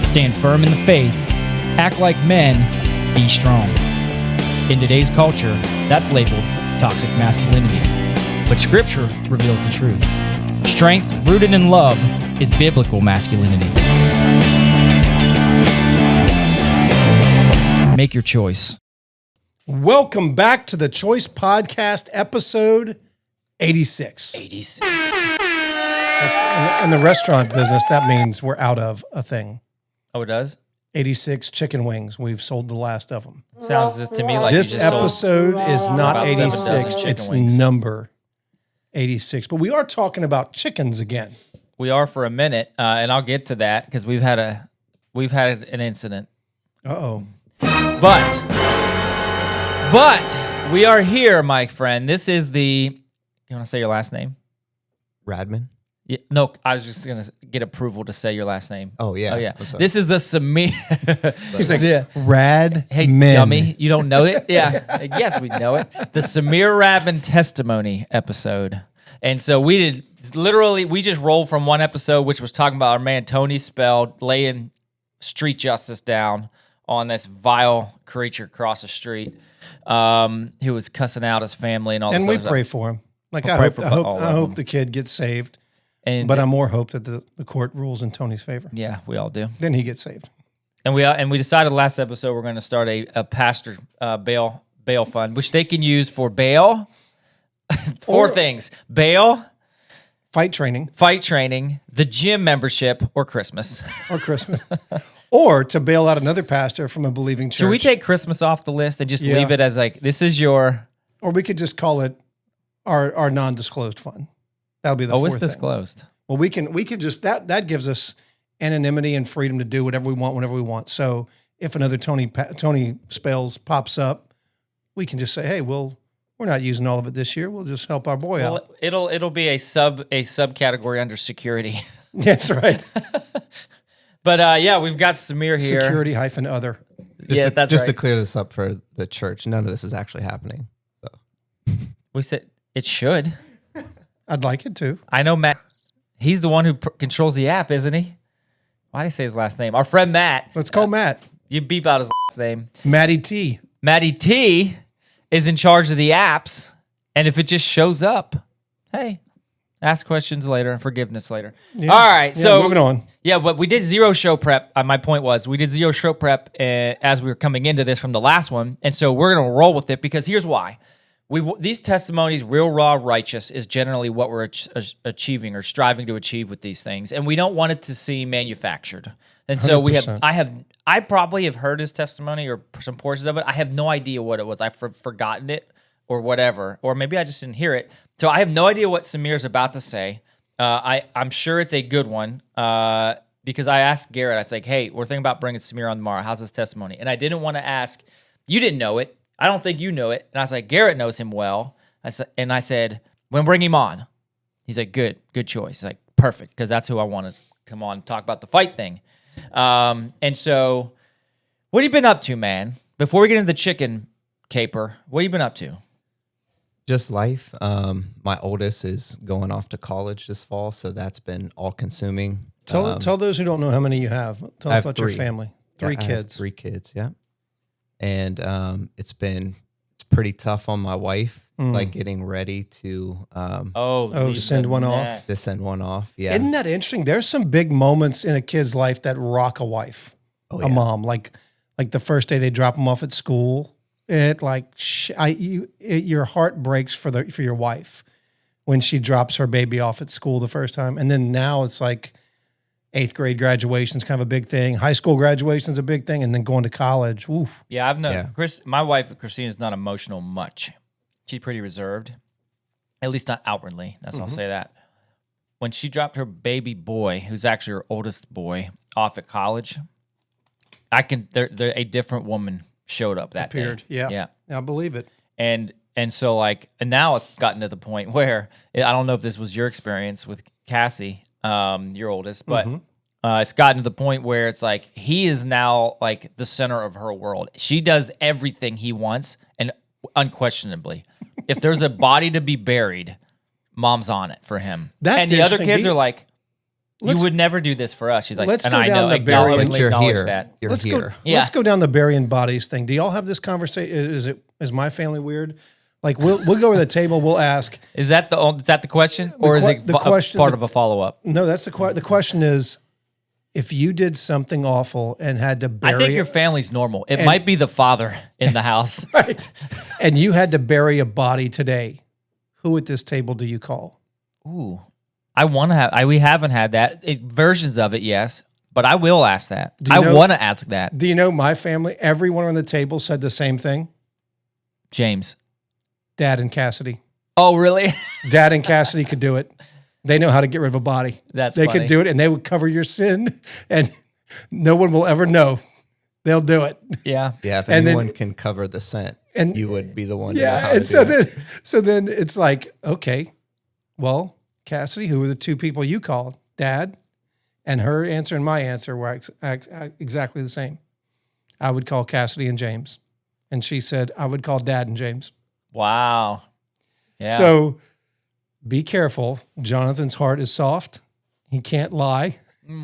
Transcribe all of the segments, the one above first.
Stand firm in the faith, act like men, be strong. In today's culture, that's labeled toxic masculinity. But Scripture reveals the truth. Strength rooted in love is biblical masculinity. Make your choice. Welcome back to the Choice Podcast, episode 86. 86. That's, in the restaurant business, that means we're out of a thing. Oh, it does? 86 chicken wings. We've sold the last of them. Sounds just to me like This you just episode is not about 7 dozen 86. chicken It's wings. number 86. But we are talking about chickens again. We are for a minute, and I'll get to that because we've had an incident. Uh-oh. But we are here, my friend. This is the. You want to say your last name? Radman? Yeah, no, I was just gonna get approval to say your last name. Oh, yeah. Oh yeah. I'm sorry. This is the Samir. He's like, Yeah. Rad Hey, men. dummy, you don't know it? Yeah, yes, we know it. The Samire Radman testimony episode. And so we just rolled from one episode, which was talking about our man Tony Spell laying street justice down on this vile creature across the street, who was cussing out his family and all this And we other pray stuff. for him. Like, We'll I pray hope, for I hope, all I of hope them. the kid gets saved. And But I more hope that the court rules in Tony's favor. yeah, we all do. Then he gets saved. And we decided last episode we're going to start a pastor bail fund, which they can use for bail. Four things: bail, Fight training fight training, the gym membership, or Christmas. or Christmas. Or to bail out another pastor from a believing church. Should we take Christmas off the list and just Yeah. leave it as like, this is your... Or we could just call it our non-disclosed fund. That'll be the Oh, fourth it's thing. disclosed. Well, we can just that gives us anonymity and freedom to do whatever we want whenever we want. So if another Tony Spells pops up, we can just say, hey, we're not using all of it this year. We'll just help our boy out. Well, it'll be a subcategory under security. That's right. But yeah, we've got Samir here. Security-other. Yeah, that's Just right. to clear this up for the church, none of this is actually happening. So. We said it should. I'd like it to. I know Matt. He's the one who controls the app, isn't he? Why did I say his last name? Our friend Matt. Let's call Matt. You beep out his last name. Matty T. Matty T is in charge of the apps, and if it just shows up, hey, ask questions later, forgiveness later. Yeah. All right, Yeah, so moving on. Yeah, but we did zero show prep. My point was we did zero show prep as we were coming into this from the last one, and so we're gonna roll with it because here's why. These testimonies, real, raw, righteous, is generally what we're achieving or striving to achieve with these things, and we don't want it to seem manufactured. And so 100%. I probably have heard his testimony or some portions of it. I have no idea what it was. I've forgotten it or whatever, or maybe I just didn't hear it. So I have no idea what Samir's about to say. I'm sure it's a good one because I asked Garrett. I was like, "Hey, we're thinking about bringing Samir on tomorrow. How's his testimony?" And I didn't want to ask. You didn't know it. I don't think you know it. And I was like, Garrett knows him well. I said, when bring him on. He's like, good choice. He's like, perfect, because that's who I want to come on and talk about the fight thing. And so, what have you been up to, man? Before we get into the chicken caper, what have you been up to? Just life. My oldest is going off to college this fall, so that's been all-consuming. Tell those who don't know how many you have. Tell us about your family. Three I have kids. 3 kids, yeah. And it's pretty tough on my wife, like getting ready to Send one off. to send one off. Yeah. Isn't that interesting? There's some big moments in a kid's life that rock a wife, a mom. Like the first day they drop them off at school, your heart breaks for your wife when she drops her baby off at school the first time, and then now it's like 8th grade graduation is kind of a big thing. High school graduation is a big thing, and then going to college. Oof. Yeah, I've known Chris. My wife, Christine, is not emotional much. She's pretty reserved, at least not outwardly. I'll say that. When she dropped her baby boy, who's actually her oldest boy, off at college, a different woman showed up that Appeared. day. Yeah. I believe it. And so and now it's gotten to the point where I don't know if this was your experience with Cassie, your oldest, but it's gotten to the point where it's like he is now like the center of her world. She does everything he wants, and unquestionably, if there's a body to be buried, mom's on it for him. That's and the other interesting. kids are like, You would never do this for us. She's like, let's and go I down know, the barrier. acknowledge You're here. that. You're let's here. go. Let's go down the burying bodies thing. Do y'all have this conversation? Is my family weird? Like we'll go to the table. We'll ask. Is that the question, or is it part of a follow up? No, that's the question is, if you did something awful and had to bury I think your family's normal. It might be the father in the house. right, and you had to bury a body today, who at this table do you call? Ooh, I want to have. We haven't had that versions of it, yes, but I will ask that. I want to ask that. Do you know my family? Everyone on the table said the same thing. James, Dad and Cassidy. Oh, really? Dad and Cassidy could do it. They know how to get rid of a body. They could do it, and they would cover your sin, and no one will ever know. They'll do it. Yeah. Yeah, if And then- anyone can cover the scent, and- you would be the one to know Yeah, how and to do it. so then it's like, okay, well, Cassidy, who were the two people you called? Dad, and her answer and my answer were exactly the same. I would call Cassidy and James, and she said I would call Dad and James. Wow. Yeah. So be careful. Jonathan's heart is soft. He can't lie.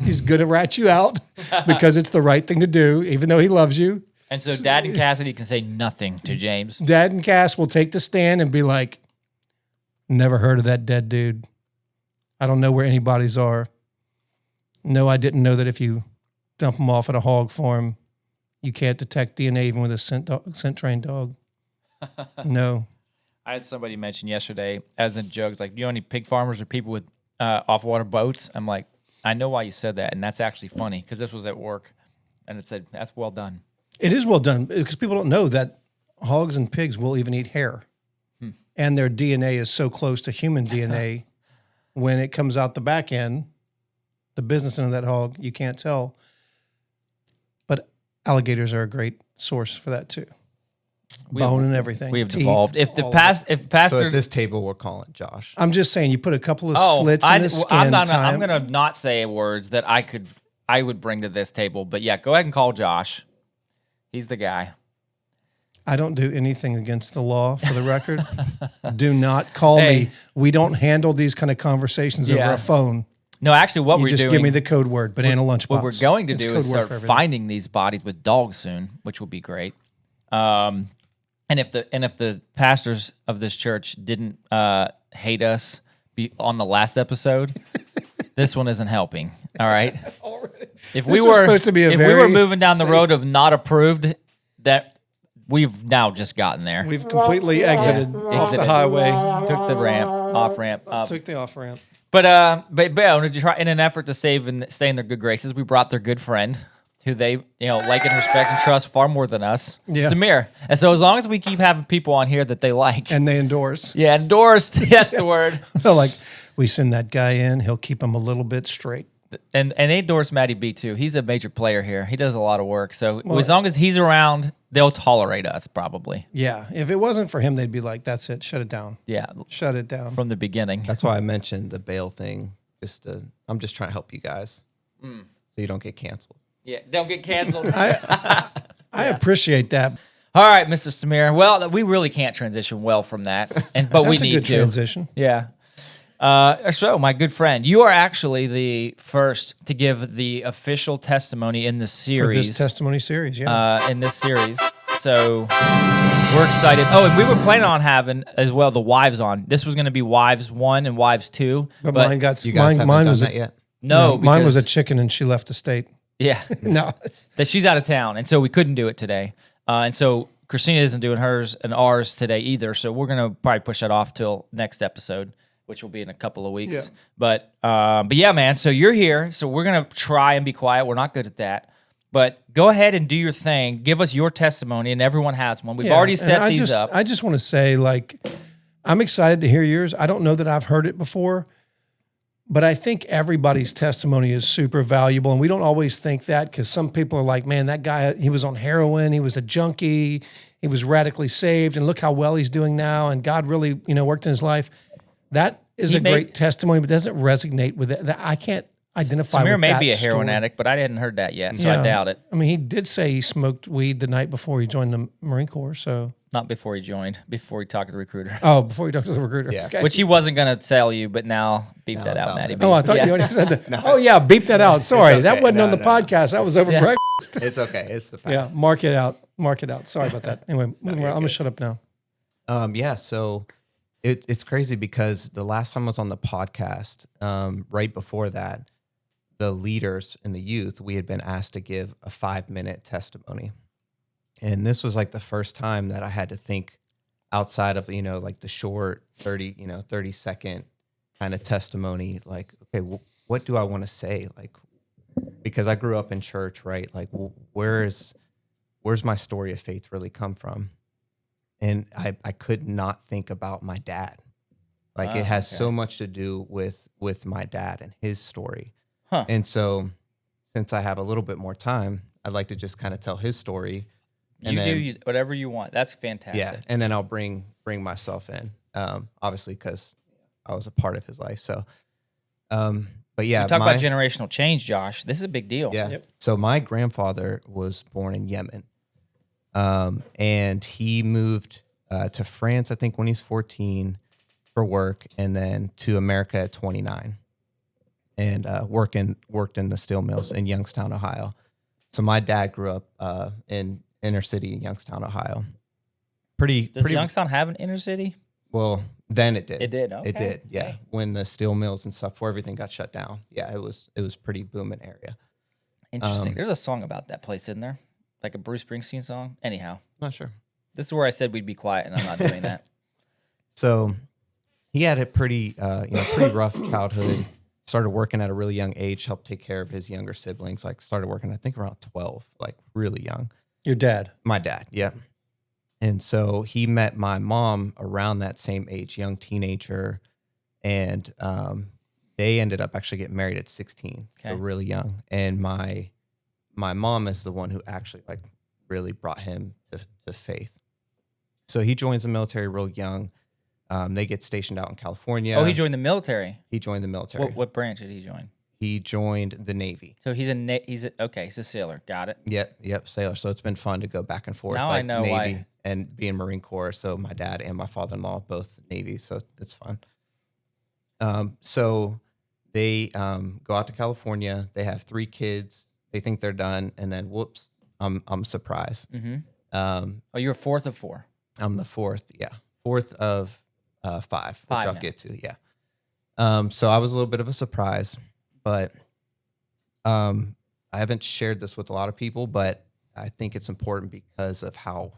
He's going to rat you out because it's the right thing to do, even though he loves you. And so Dad and Cassidy can say nothing to James. Dad and Cass will take the stand and be like, never heard of that dead dude. I don't know where any bodies are. No, I didn't know that if you dump them off at a hog farm, you can't detect DNA even with a scent trained dog. No. I had somebody mention yesterday, as in jokes, like, you know any pig farmers or people with off-water boats? I'm like, I know why you said that, and that's actually funny, because this was at work, and it said, that's well done. It is well done because people don't know that hogs and pigs will even eat hair. And their DNA is so close to human DNA. When it comes out the back end, the business end of that hog, you can't tell. But alligators are a great source for that too. Bone and everything. We have teeth, devolved. If all of it. pastor, So at this table, we're calling Josh. I'm just saying, you put a couple of slits in the skin. I'm gonna not say words that I would bring to this table. But yeah, go ahead and call Josh. He's the guy. I don't do anything against the law, for the record. Do not call Hey. me. We don't handle these kind of conversations over Yeah. a phone. No, actually, what You we're just doing. give me the code word, banana lunchbox. What we're going to It's do code is word start for everything. finding these bodies with dogs soon, which will be great. And if the pastors of this church didn't hate us on the last episode, this one isn't helping. All right. If we This was were supposed to be a if we were very moving down the safe- road of not approved, that we've now just gotten there. We've completely exited off the Exited. highway. Took the ramp, off ramp, up. Took the off ramp. But to try in an effort to save and stay in their good graces, we brought their good friend, who they like and respect and trust far more than us, Yeah. Samire. And so as long as we keep having people on here that they like, And they endorse. yeah, endorsed, that's the word, They're like, we send that guy in, he'll keep him a little bit straight. and they endorse Matty B too. He's a major player here. He does a lot of work. So as long as he's around, they'll tolerate us probably. Yeah. If it wasn't for him, they'd be like, that's it. Shut it down. Yeah, Shut it down. from the beginning. That's why I mentioned the bail thing. I'm just trying to help you guys so you don't get canceled. Yeah, don't get canceled. I appreciate that. All right, Mr. Samire. Well, we really can't transition well from that, but we That's a need good to. transition. Yeah. So, my good friend, you are actually the first to give the official testimony in the For series. this testimony series, yeah. In this series. So, we're excited. Oh, and we were planning on having as well the wives on. This was going to be Wives 1 and Wives 2. but mine got You guys haven't mine done was that yet? No, mine was a because- chicken and she left the state. Yeah. No. That she's out of town, and so we couldn't do it today. And so Christina isn't doing hers and ours today either. So we're gonna probably push that off till next episode, which will be in a couple of weeks. Yeah. But yeah, man. So you're here. So we're gonna try and be quiet. We're not good at that. But go ahead and do your thing. Give us your testimony, and everyone has one. We've Yeah, already and set these up. I just want to say, like, I'm excited to hear yours. I don't know that I've heard it before, but I think everybody's testimony is super valuable. And we don't always think that because some people are like, man, that guy, he was on heroin. He was a junkie. He was radically saved. And look how well he's doing now. And God really, worked in his life. That is He a great testimony, but doesn't resonate with it. I can't identify with Samir may that be a heroin story. addict, but I hadn't heard that yet, so Yeah. I doubt it. I mean, he did say he smoked weed the night before he joined the Marine Corps. So Not before he joined. Before he talked to the recruiter. Oh, before you talk to the recruiter. Yeah. Okay. Which he wasn't going to tell you, but now beep No, that it's out, out Matty. there. Oh, I thought Yeah. you already said that. Oh, yeah, beep that out. Sorry, okay. that wasn't No, on the no. podcast. That was over Yeah. breakfast. It's okay. It's the Yeah, past. mark it out. Mark it out. Sorry about that. Anyway, moving you're on. I'm going good. to shut up now. Yeah. So it's crazy because the last time I was on the podcast, right before that, the leaders in the youth, we had been asked to give a 5-minute testimony. And this was like the first time that I had to think outside of, like the short 30-second kind of testimony. Like, okay, what do I want to say? Like, because I grew up in church, right? Like, where's my story of faith really come from? And I could not think about my dad. Like, it has so much to do with my dad and his story. Huh. And so since I have a little bit more time, I'd like to just kind of tell his story. And Do whatever you want. That's fantastic. yeah, and then I'll bring myself in, obviously because I was a part of his life. So, but yeah, Talk about generational change, Josh. This is a big deal. yeah. Yep. So my grandfather was born in Yemen, and he moved to France, I think, when he was 14 for work, and then to America at 29, and worked in the steel mills in Youngstown, Ohio. So my dad grew up in inner city in Youngstown, Ohio. Does Youngstown have an inner city? Well, then it did. It did. Okay. It did. Yeah. Okay. When the steel mills and stuff, before everything got shut down. Yeah, it was pretty booming area. Interesting. There's a song about that place, isn't there? Like a Bruce Springsteen song. Anyhow, Not sure. this is where I said we'd be quiet, and I'm not doing that. So he had a pretty rough childhood. Started working at a really young age, helped take care of his younger siblings. Like started working, I think around 12, like really young. Your dad. My dad, yeah. And so he met my mom around that same age, young teenager, and they ended up actually getting married at 16, so Okay. really young. And my mom is the one who actually like really brought him to faith. So he joins the military real young. They get stationed out in California. Oh, he joined the military. He joined the military. What branch did he join? He joined the Navy. So he's a sailor. Got it. Yep, sailor. So it's been fun to go back and forth. Now I know Navy why. and being Marine Corps. So my dad and my father-in-law both Navy, so it's fun. So they go out to California. They have 3 kids. They think they're done, and then whoops, I'm surprised. Mm-hmm. Um, Oh, you're 4th of 4. I'm the 4th. Yeah, 4th of 5, which 5 I'll now. get to. Yeah. So I was a little bit of a surprise, but I haven't shared this with a lot of people, but I think it's important because of how,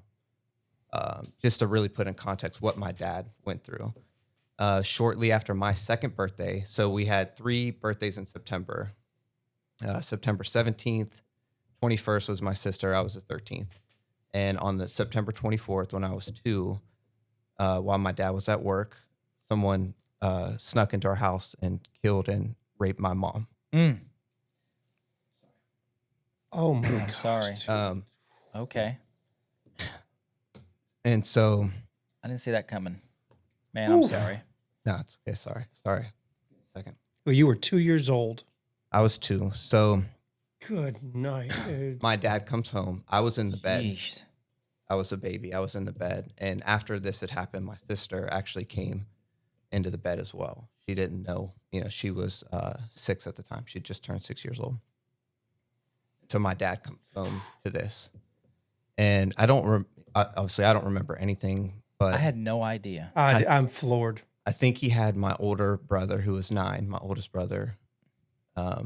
just to really put in context what my dad went through. Shortly after my 2nd birthday, so we had 3 birthdays in September. September 17th, 21st was my sister. I was the 13th. And on the September 24th, when I was 2, while my dad was at work, someone snuck into our house and killed and raped my mom. Mm. Oh, my I'm God. sorry. Okay. And so, I didn't see that coming. Man, I'm Ooh. sorry. no, it's okay. Sorry. Second. Well, you were 2 years old. I was 2. So Good night, dude. my dad comes home. I was in the bed. Yeesh. I was a baby. I was in the bed. And after this had happened, my sister actually came into the bed as well. She didn't know, she was 6 at the time. She just turned 6 years old. So my dad comes home to this. And obviously I don't remember anything, but I had no idea. I'm floored. I think he had my older brother who was 9, my oldest brother. I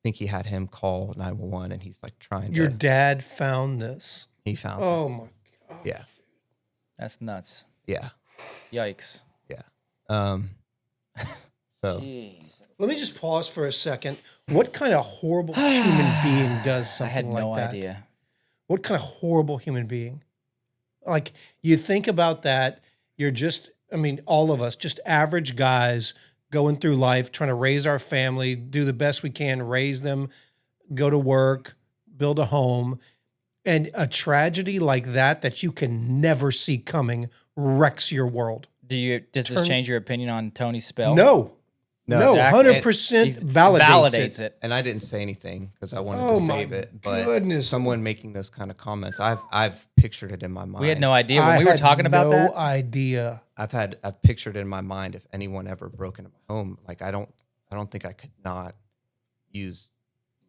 think he had him call 911 and he's like trying Your to, did found this. he found, Oh, my God. yeah, That's nuts. yeah, Yikes. yeah. So Jeez. Let me just pause for a second. What kind of horrible human being does I something had like no that? idea. What kind of horrible human being? Like, you think about that, you're just, all of us, just average guys going through life, trying to raise our family, do the best we can, raise them, go to work, build a home. And a tragedy like that you can never see coming wrecks your world. Does this change your opinion on Tony's spell? No. No, Exactly. 100% He validates it. And I didn't say anything because I wanted Oh to my save it. But goodness. someone making those kind of comments, I've pictured it in my mind. We had no idea when I we were had talking about that. no idea. I've pictured it in my mind if anyone ever broke into my home, like I don't think I could not use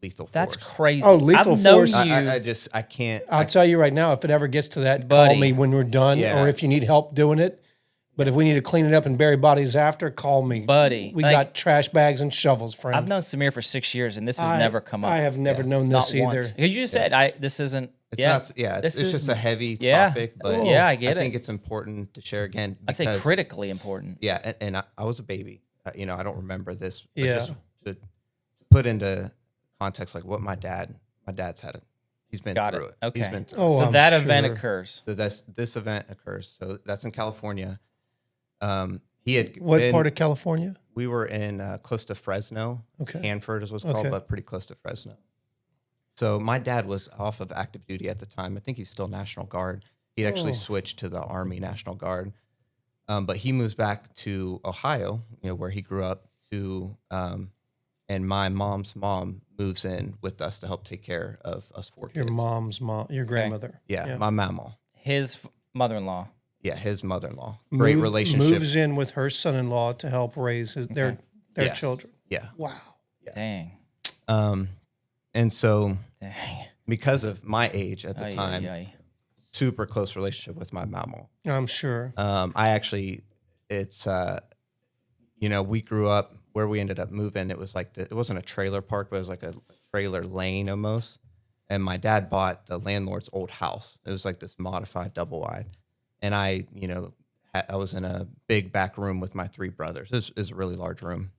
lethal force. That's crazy. Oh, lethal I've known force. you. I can't. I'll tell you right now, if it ever gets to that, Buddy. call me when we're done, Yeah. or if you need help doing it. But if we need to clean it up and bury bodies after, call me. Buddy, We like- got trash bags and shovels, friend. I've known Samir for 6 years, and this has never come up. I have never known Not this either. once. Because you just said this isn't. It's yeah, not. Yeah, it's this is just a heavy yeah. topic. But Yeah, I get I think it. it's important to share again. I'd say because- critically important. Yeah, and I was a baby. I don't remember this. But Yeah. just to put into context, like what my dad's had. He's been Got through it. it. Okay. He's been through Oh, it. So I'm that event sure. occurs. So this event occurs. So that's in California. He had What been- part of California? We were in close to Fresno. Okay. Hanford is what's called, Okay. but pretty close to Fresno. So my dad was off of active duty at the time. I think he's still National Guard. He'd actually switched to the Army National Guard. But he moves back to Ohio, where he grew up and my mom's mom moves in with us to help take care of us four Your kids. mom's mom, your grandmother. Yeah, my mama. His mother-in-law. Yeah, his mother-in-law. Great relationship. Moves in with her son-in-law to help raise their Yes. children. Yeah. Wow. Dang. And so Dang. because of my age at the Ay, time, ay, ay. super close relationship with my mama. I'm sure. I actually, it's, we grew up where we ended up moving. It was like, it wasn't a trailer park, but it was like a trailer lane almost. And my dad bought the landlord's old house. It was like this modified double wide. And I was in a big back room with my three brothers. It was a really large room.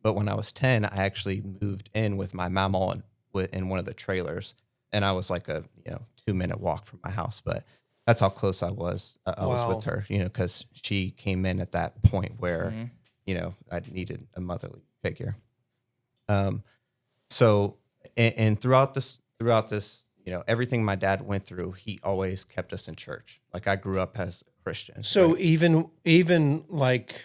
But when I was 10, I actually moved in with my mama in one of the trailers. And I was like a 2-minute walk from my house. But that's how close I was. I was with her, because she came in at that point where, I needed a motherly figure. So, and throughout this, everything my dad went through, he always kept us in church. Like I grew up as a Christian. So right? even like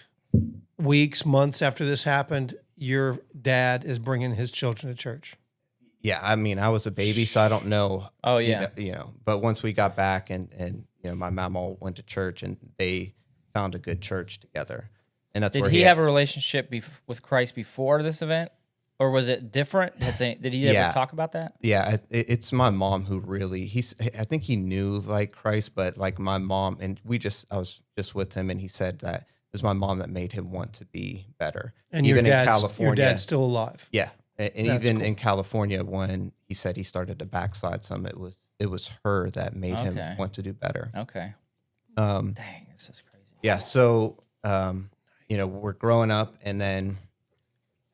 weeks, months after this happened, your dad is bringing his children to church. Yeah, I mean, I was a baby, so I don't know. Oh, yeah. But once we got back and my mama went to church and they found a good church together. And that's Did where he have a relationship with Christ before this event? Or was it different? Did he ever talk about that? Yeah, it's my mom who really, I think he knew like Christ, but like my mom, and I was just with him and he said that it was my mom that made him want to be better. And even your in California, dad's still alive. Yeah. And That's even cool. in California, when he said he started to backslide some, it was her that made him want to do better. Okay. Um, Dang, this is crazy. Yeah. So, we're growing up, and then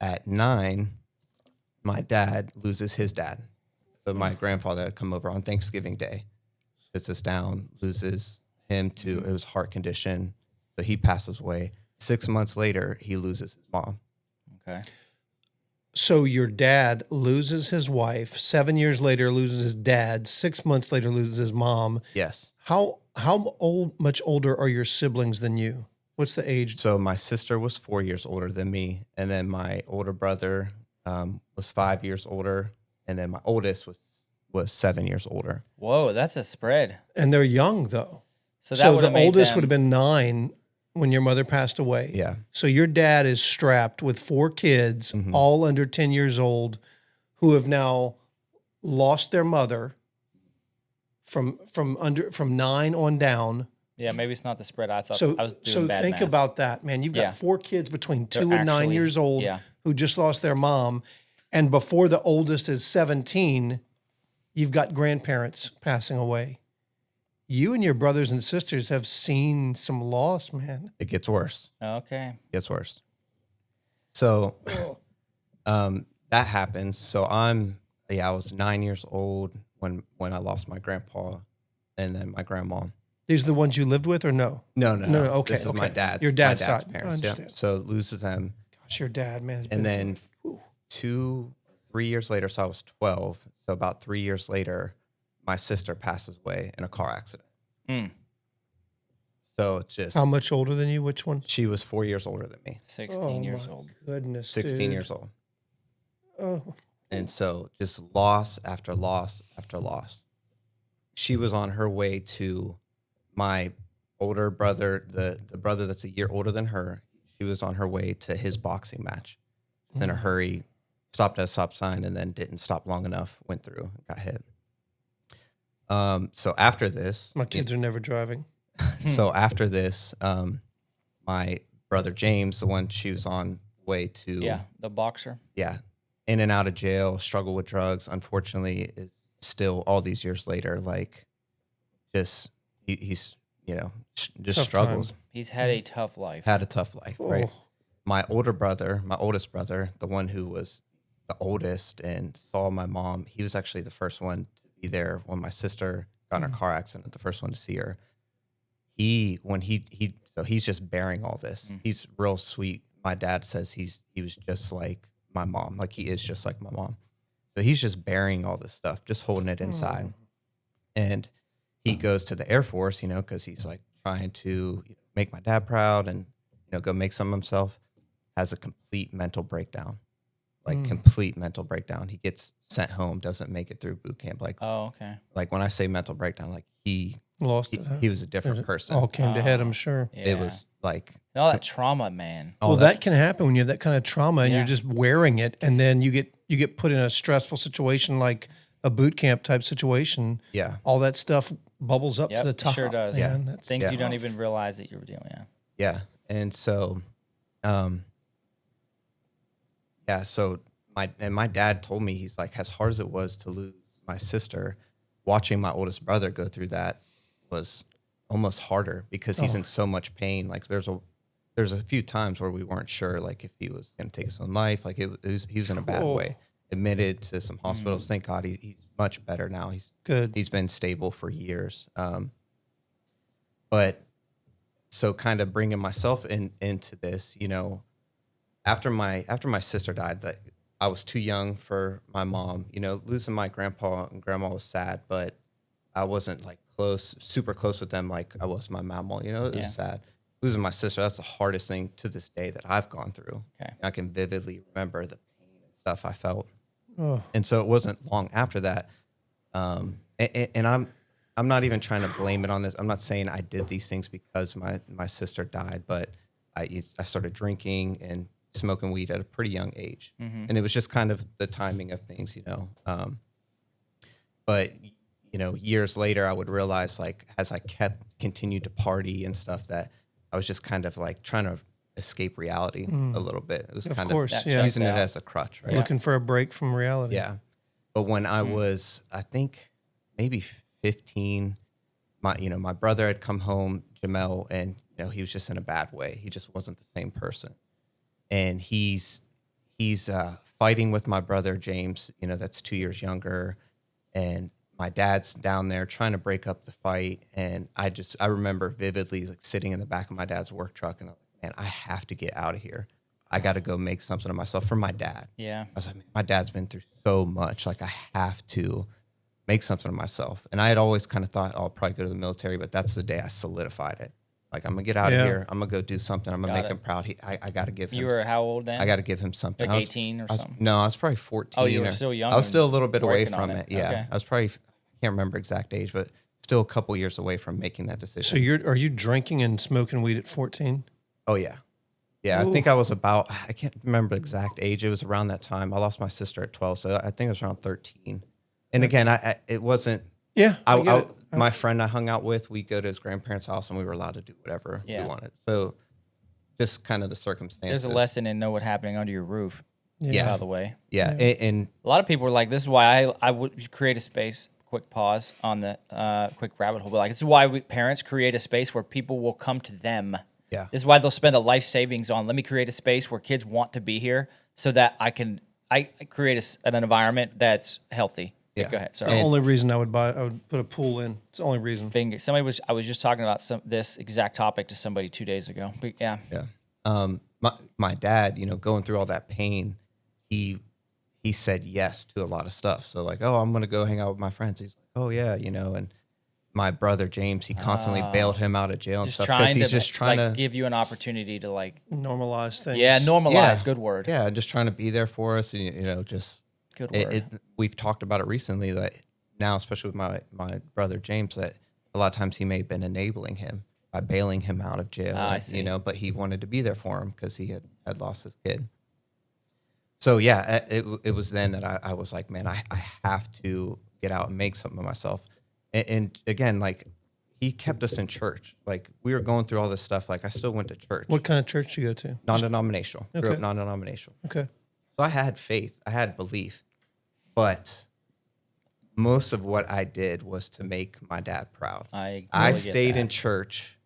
at 9, my dad loses his dad. So my grandfather had come over on Thanksgiving Day, sits us down, loses him to it was heart condition. So he passes away. 6 months later, he loses his mom. Okay. So your dad loses his wife. 7 years later, loses his dad. 6 months later, loses his mom. Yes. How much older are your siblings than you? What's the age? So my sister was 4 years older than me, and then my older brother was 5 years older, and then my oldest was 7 years older. Whoa, that's a spread. And they're young though. So So would've the made oldest them- would have been 9 when your mother passed away. Yeah. So your dad is strapped with 4 kids, Mm-hmm. all under 10 years old, who have now lost their mother from 9 on down. Yeah, maybe it's not the spread I thought. So I was doing bad think math. about that, man. You've got Yeah. 4 kids between 2 They're and 9 actually- years old yeah. who just lost their mom. And before the oldest is 17, you've got grandparents passing away. You and your brothers and sisters have seen some loss, man. It gets worse. Okay. It gets worse. So that happens. So I was 9 years old when I lost my grandpa and then my grandma. These are the ones you lived with or no? No. Okay, This is my okay. dad's. Your dad's my side. I parents. understand. Yeah. So loses them. Gosh, your dad, man. has And been- then 3 years later, so I was 12. So about 3 years later, my sister passes away in a car accident. Mm. So it's just How much older than you? Which one? she was 4 years older than me, 16 years old. Goodness, 16 dude. years old. Oh, And so just loss after loss after loss. She was on her way to my older brother, the brother that's a year older than her. She was on her way to his boxing match. Was in a hurry, stopped at a stop sign, and then didn't stop long enough, went through, got hit. So after this, my kids are never driving. so after this, my brother James, the one she was on way to, Yeah, the boxer. yeah, in and out of jail, struggle with drugs. Unfortunately, is still all these years later, like, just he's just Tough struggles. time. He's had a tough life. Had a tough life, right? Oh. My oldest brother, the one who was the oldest and saw my mom, he was actually the first one to be there when my sister got in her car accident, the first one to see her. So he's just bearing all this. He's real sweet. My dad says he was just like my mom, like he is just like my mom. So he's just bearing all this stuff, just holding it inside. And he goes to the Air Force, because he's like trying to make my dad proud and go make some of himself. Has a complete mental breakdown, complete mental breakdown. He gets sent home, doesn't make it through boot camp. Like, Oh, okay. like when I say mental breakdown, like he Lost it. Huh? was a different person. All came to head, I'm sure. Yeah. It was like all that trauma, man. all Well, that can happen when you have that kind of trauma and Yeah. you're just wearing it, and then you get put in a stressful situation like a boot camp type situation. yeah, All that stuff bubbles up Yep, to the it top. sure does. Man, that's Things you don't tough. even realize that you were doing. Yeah. yeah. And so, so my dad told me, he's like, as hard as it was to lose my sister, watching my oldest brother go through that was almost harder because he's in so much pain. Like there's a few times where we weren't sure, like if he was going to take his own life. Like he was in a bad way, admitted to some hospitals. Thank God he's much better now. He's Good. He's been stable for years. But so kind of bringing myself into this, after my sister died, that I was too young for my mom. Losing my grandpa and grandma was sad, but I wasn't like super close with them like I was my mama. It was sad. Losing my sister, that's the hardest thing to this day that I've gone through. Okay. I can vividly remember the pain and stuff I felt. Oh. And so it wasn't long after that. And I'm not even trying to blame it on this. I'm not saying I did these things because my sister died, but I started drinking and smoking weed at a pretty young age. And it was just kind of the timing of things, but years later I would realize, like, as I continued to party and stuff, that I was just kind of like trying to escape reality a little bit. It was Of kind course, of yeah. using it as a crutch, right? Looking for a break from reality. Yeah. But when I was, I think maybe 15, my brother had come home, Jamel, and he was just in a bad way. He just wasn't the same person. And he's fighting with my brother James, that's 2 years younger, and my dad's down there trying to break up the fight. And I remember vividly, like, sitting in the back of my dad's work truck, and I'm like, man, I have to get out of here. I got to go make something of myself for my dad. Yeah. I was like, man, my dad's been through so much. Like, I have to make something of myself. And I had always kind of thought, oh, I'll probably go to the military, but that's the day I solidified it. Like, I'm going to get out of here. I'm going to go do something. I'm going to make him proud. I got to give him. You were how old then? I got to give him something. Like I was, 18 or I was- something? No, I was probably 14. Oh, you were or- still young I was and still a little bit away working on from it. it. Yeah. Okay. I was probably, I can't remember exact age, but still a couple years away from making that decision. So are you drinking and smoking weed at 14? Oh, yeah. Yeah, I think I was about, I can't remember the exact age. It was around that time. I lost my sister at 12, so I think it was around 13. And again, it wasn't, Yeah. I get it. my friend I hung out with, we go to his grandparents' house and we were allowed to do whatever we Yeah. wanted. So just kind of the circumstances. There's a lesson in know what happening under your roof. Yeah. By the way, Yeah. And a lot of people are like, "This is why I would create a space." Quick pause on the quick rabbit hole. But like, this is why parents create a space where people will come to them. yeah. This is why they'll spend a life savings on. Let me create a space where kids want to be here, so that I create an environment that's healthy. Yeah. Go ahead. the Sorry. only reason I would put a pool in. It's the only reason. I was just talking about this exact topic to somebody 2 days ago. But yeah. Yeah. My dad, going through all that pain, he said yes to a lot of stuff. So like, oh, I'm going to go hang out with my friends. He's like, oh yeah, and my brother James, he constantly bailed him out of jail and Just stuff trying he's to just trying like to give you an opportunity to like Normalize things. normalize. Yeah. Good word. Yeah, and just trying to be there for us, and just Good word. we've talked about it recently that now, especially with my brother James, that a lot of times he may have been enabling him by bailing him out of jail. I see. But he wanted to be there for him because he had lost his kid. So yeah, it was then that I was like, man, I have to get out and make something of myself. And again, like he kept us in church. Like we were going through all this stuff. Like I still went to church. What kind of church do you go to? Non-denominational. Grew Okay. up non-denominational. Okay. So I had faith. I had belief. But most of what I did was to make my dad proud. I stayed in church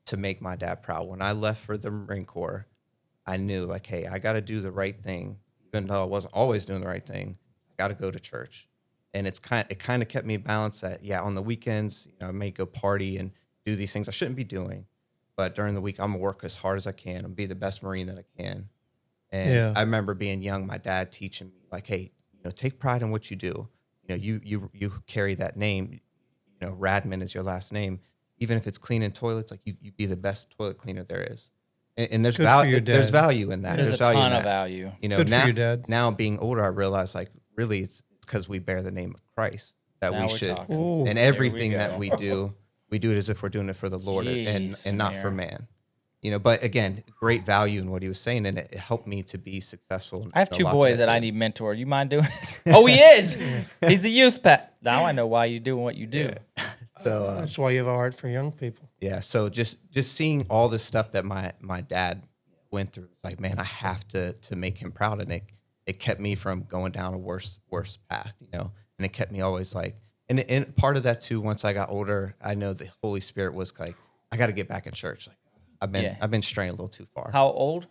to make my dad proud. When I left for the Marine Corps, I knew like, hey, I got to do the right thing. Even though I wasn't always doing the right thing, I got to go to church. And it kind of kept me balanced that, on the weekends, I may go party and do these things I shouldn't be doing. But during the week, I'm going to work as hard as I can and be the best Marine that I can. And I remember being young, my dad teaching me like, hey, take pride in what you do. You carry that name, Radman is your last name. Even if it's cleaning toilets, like you be the best toilet cleaner there is. And there's Good for your there's dad. value in that. There's a value in ton of that. value. Good for now, your dad. Now being older, I realize like really it's because we bear the name of Christ that Now we we're should. talking. Ooh. And Here we everything go. that we do it as if we're doing it for the Lord Jeez, and not for Samire. man. But again, great value in what he was saying, and it helped me to be successful. I have in a two lot boys that I did. need mentored. You mind doing it? Oh, he is. He's the youth pet. Now I know why you're doing what you do. So That's why you have a heart for young people. so just seeing all this stuff that my dad went through, it's like, man, I have to make him proud, and it kept me from going down a worse path, and it kept me always like, and part of that too. Once I got older, I know the Holy Spirit was like, I got to get back in church. Like I've been straying a little too far. How old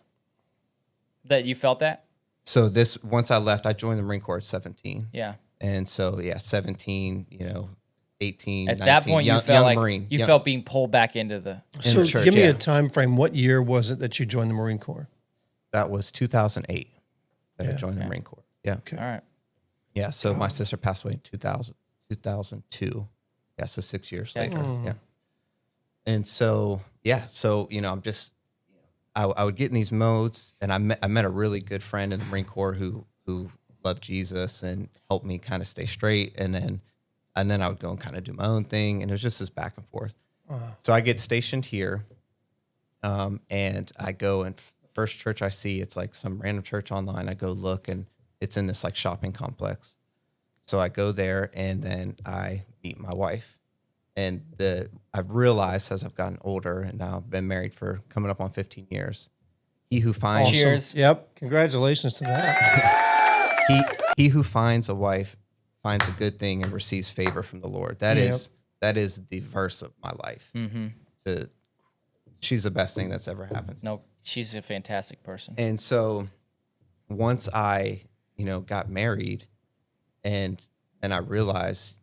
that you felt that? So once I left, I joined the Marine Corps at 17. Yeah. And so 17, 18, At 19, that point, young, you felt young like Marine. you young- felt being pulled back into the. So the church, give me yeah. a time frame. What year was it that you joined the Marine Corps? That was 2008 that I Yeah. joined the Marine Corps. Yeah. Okay. All right. Yeah. So my sister passed away in 2002. Yeah. So 6 years Okay. later. Yeah. And so, I'm just, I would get in these modes, and I met a really good friend in the Marine Corps who loved Jesus and helped me kind of stay straight. And then I would go and kind of do my own thing. And it was just this back and forth. So I get stationed here, and I go, and first church I see, it's like some random church online. I go look, and it's in this like shopping complex. So I go there, and then I meet my wife. And I've realized as I've gotten older, and now I've been married for coming up on 15 years, he who finds Awesome. Cheers. Yep. Congratulations to that. he who finds a wife finds a good thing and receives favor from the Lord. That is the verse of my life. Mm-hmm. She's the best thing that's ever happened. No, she's a fantastic person. And so once I, got married, and I realized,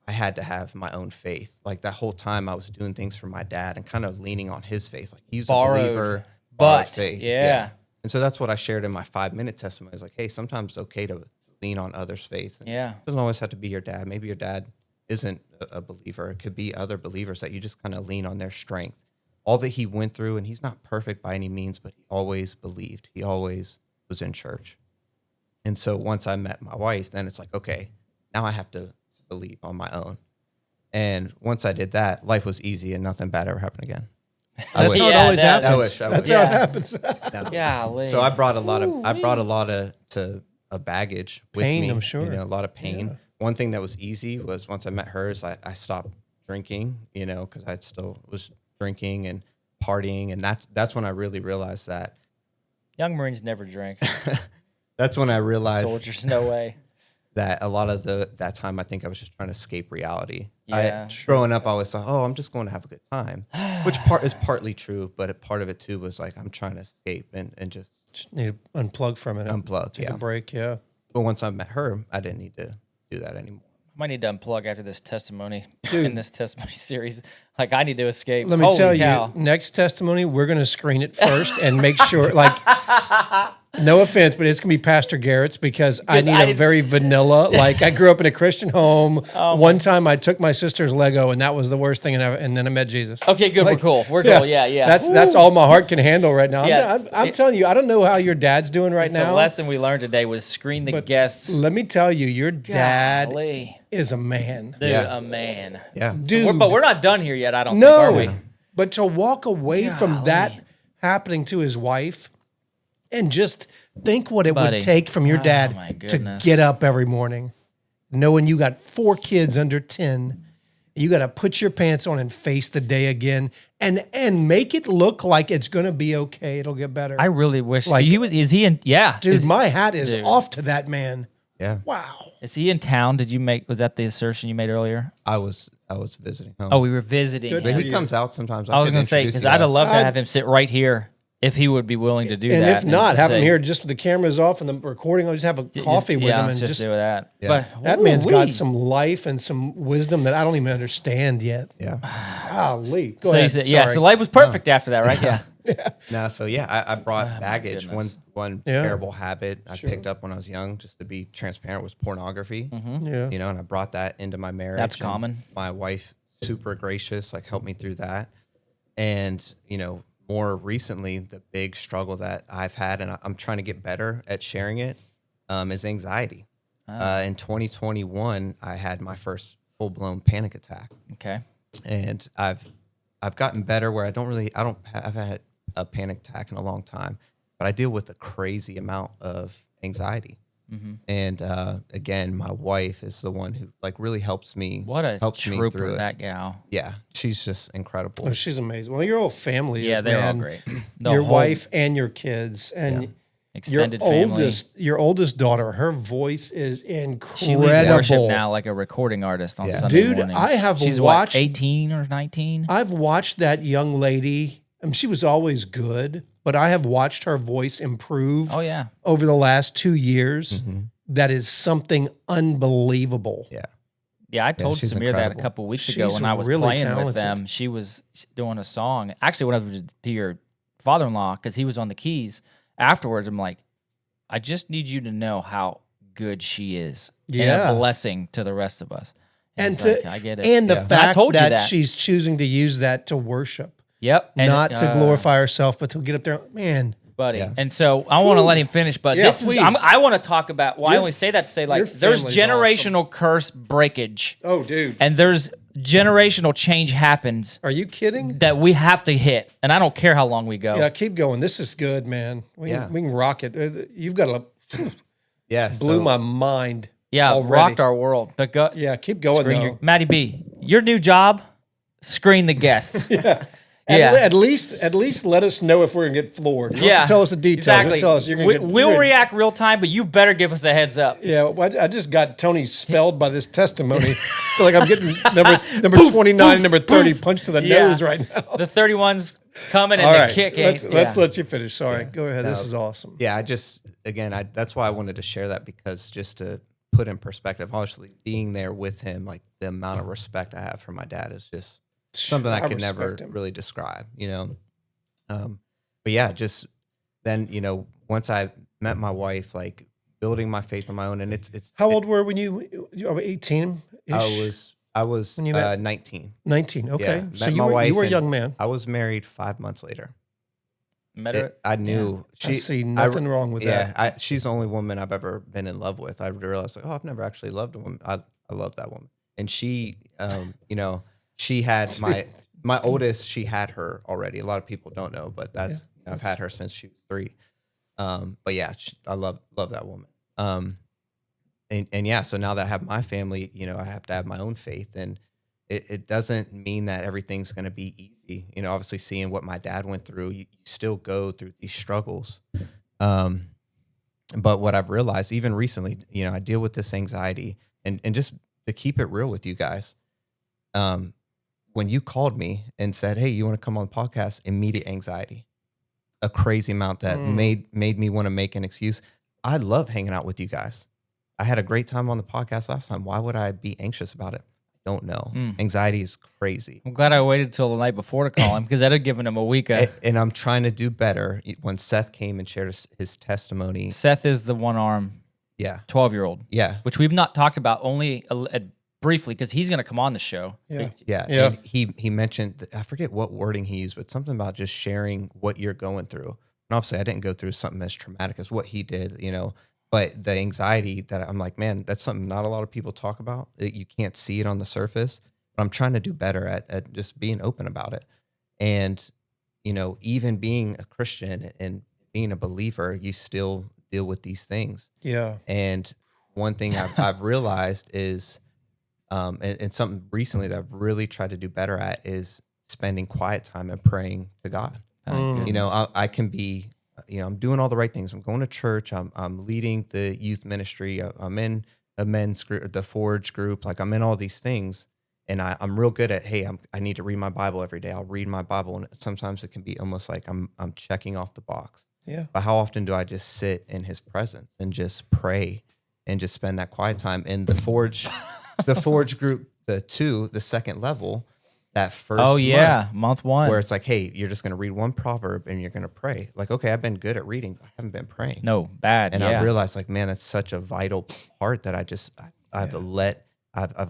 I had to have my own faith. Like that whole time I was doing things for my dad and kind of leaning on his faith. Like he's Borrowed, a believer, but faith. yeah. And so that's what I shared in my 5-minute testimony. It's like, hey, sometimes it's okay to lean on others' faith. And Yeah. it doesn't always have to be your dad. Maybe your dad isn't a believer. It could be other believers that you just kind of lean on their strength. All that he went through, and he's not perfect by any means, but he always believed. He always was in church. And so once I met my wife, then it's like, okay, now I have to believe on my own. And once I did that, life was easy and nothing bad ever happened again. That's how it Yeah, always that- happens. I wish. That's Yeah. how it happens. Yeah. So I brought a lot of baggage with Pain, me. I'm sure. A lot of pain. Yeah. One thing that was easy was once I met her is I stopped drinking, because I still was drinking and partying. And that's when I really realized that. Young Marines never drink. That's when I realized Soldiers, no way. that a lot of that time, I think I was just trying to escape reality. Yeah. Growing up, I always thought, oh, I'm just going to have a good time, which is partly true, but a part of it too was like, I'm trying to escape and just Just need to unplug from it. unplug. Take Yeah. a break. Yeah. But once I met her, I didn't need to do that anymore. I might need to unplug after this testimony in this testimony series. Like I need to escape. Let me Holy tell cow. you, next testimony, we're going to screen it first and make sure, like, No offense, but it's gonna be Pastor Garrett's because I need I a didn't- very vanilla. Like I grew up in a Christian home. Oh, One time I took my sister's Lego, and that was the worst thing ever. And then I met Jesus. Okay, good. We're cool. We're cool. Yeah. That's all my heart can handle right now. Yeah. I'm telling you, I don't know how your dad's doing right The now. lesson we learned today was screen the guests. Let me tell you, your dad Golly. is a man. Dude, Yeah. a man. Yeah. Dude, But we're not done here yet, I don't no. think, are we? But to walk away from Golly. that happening to his wife and just think what it Buddy. would take from your Oh, dad my to goodness. get up every morning, knowing you got 4 kids under 10. You got to put your pants on and face the day again and make it look like it's going to be okay. It'll get better. I really wish Like- is he in Dude, is, my hat is Dude. off to that man. Yeah. Wow. is he in town? Was that the assertion you made earlier? I was visiting home. Oh, we were visiting. Good but him. he comes out sometimes. I was could going to say, introduce because you I'd have guys. loved to I'd- have him sit right here if he would be willing to do And that. if not, have him say- here just with the cameras off and the recording. I'll just have a coffee with him let's and just just do that. Yeah. But that man's got woo-wee. some life and some wisdom that I don't even understand yet. Yeah. Golly. Go So ahead. he said, yeah, Sorry. so life was perfect after that, right? Yeah. No, so yeah, I brought baggage. goodness. One Yeah. terrible habit I picked up when I was young, just to be transparent, was pornography. Yeah. You know, and I brought that into my marriage. That's and common. My wife, super gracious, like helped me through that. And you know, more recently, the big struggle that I've had, and I'm trying to get better at sharing it, is anxiety. In 2021, I had my first full blown panic attack, Okay. and I've gotten better where I haven't had a panic attack in a long time, but I deal with a crazy amount of anxiety. And again, my wife is the one who like really helps me. What a helps me trooper, through it. that gal. Yeah, she's just incredible. Oh, she's amazing. Well, your whole family Yeah, is, they're all man. great. The Your whole wife and your kids and extended family. your oldest daughter, her voice is She leads worship incredible. now like a recording artist on Yeah. Sunday Dude, mornings. I have She's watched- what, 18 or 19? I've watched that young lady. I mean, she was always good, but I have watched her voice improve Oh, yeah. over the last 2 years. That is something unbelievable. Yeah, Yeah, I told she's Samire that a incredible. couple weeks ago She's when I was really playing with talented. them. She was doing a song. Actually, when I was to your father-in-law, because he was on the keys, afterwards, I'm like, I just need you to know how good she is. And Yeah. a blessing to the rest of us. And he's to like, I get it. and the Yeah. I fact told you that, that. she's choosing to use that to worship, Yep. And, not to glorify herself, but to get up there. Man, buddy. Yeah. And so I want to let him finish, but Yeah, this is please. I want to talk about. Well, I Your- only say that to say like your there's family's generational curse breakage, oh, dude, and there's generational change happens are you kidding? that we have to hit. And I don't care how long we go. Yeah, keep going. This is good, man. We can rock it. You've got to yeah. blew so- my mind. Yeah, already. rocked our world. But go, Yeah, keep going screen though. your, Matty B, your new job, screen the guests. At least let us know if we're gonna get floored. You don't have to tell us the details. Exactly. Just tell us you're gonna get. We'll you're gonna- react real time, but you better give us a heads up. Yeah, well, I just got Tony spelled by this testimony. I feel like I'm getting number 29 and number 30 punched to the Yeah. nose right now. The 31's coming and All the right, kick let's ain't. let's yeah. let you finish. Sorry, go ahead. This No. is awesome. Yeah, that's why I wanted to share that, because just to put in perspective, honestly, being there with him, like the amount of respect I have for my dad is just something I could never respect him. really describe, you know? But yeah, just then, you know, once I met my wife, like building my faith on my own, and it's How old were when you were 18? I was when you met? 19. 19. Okay, Yeah, so met you my were a wife and young man. I was married 5 months later. Met her. I knew I see nothing wrong with that. She's the only woman I've ever been in love with. I realized, like, oh, I've never actually loved a woman. I love that woman. And she, you know, she had my oldest. She had her already. A lot of people don't know, but I've had her since she was 3. But yeah, I love that woman. And yeah, so now that I have my family, you know, I have to have my own faith, and it doesn't mean that everything's going to be easy. You know, obviously seeing what my dad went through, you still go through these struggles. But what I've realized, even recently, you know, I deal with this anxiety, and just to keep it real with you guys, when you called me and said, hey, you want to come on the podcast, immediate anxiety, a crazy amount that made me want to make an excuse. I love hanging out with you guys. I had a great time on the podcast last time. Why would I be anxious about it? don't know. Anxiety is crazy. I'm glad I waited till the night before to call him because that'd have given him a week. And I'm trying to do better. When Seth came and shared his testimony. Seth is the one arm, 12-year-old. Yeah. Which we've not talked about, only briefly, because he's going to come on the show. Yeah. Yeah. And he mentioned, I forget what wording he used, but something about just sharing what you're going through. And obviously I didn't go through something as traumatic as what he did, but the anxiety that I'm like, man, that's something not a lot of people talk about. You can't see it on the surface, but I'm trying to do better at just being open about it. And, even being a Christian and being a believer, you still deal with these things. Yeah. And one thing I've realized is, and something recently that I've really tried to do better at is spending quiet time and praying to God. I can be, I'm doing all the right things. I'm going to church. I'm leading the youth ministry. I'm in a men's group, the Forge group. Like I'm in all these things, and I'm real good at, hey, I need to read my Bible every day. I'll read my Bible, and sometimes it can be almost like I'm checking off the box. Yeah. But how often do I just sit in His presence and just pray and just spend that quiet time in the Forge, the Forge group, the second level. That first month 1. where it's like, hey, you're just going to read one proverb and you're going to pray. Like, okay, I've been good at reading, but I haven't been praying. No, bad. And I realized, like, man, that's such a vital part that I've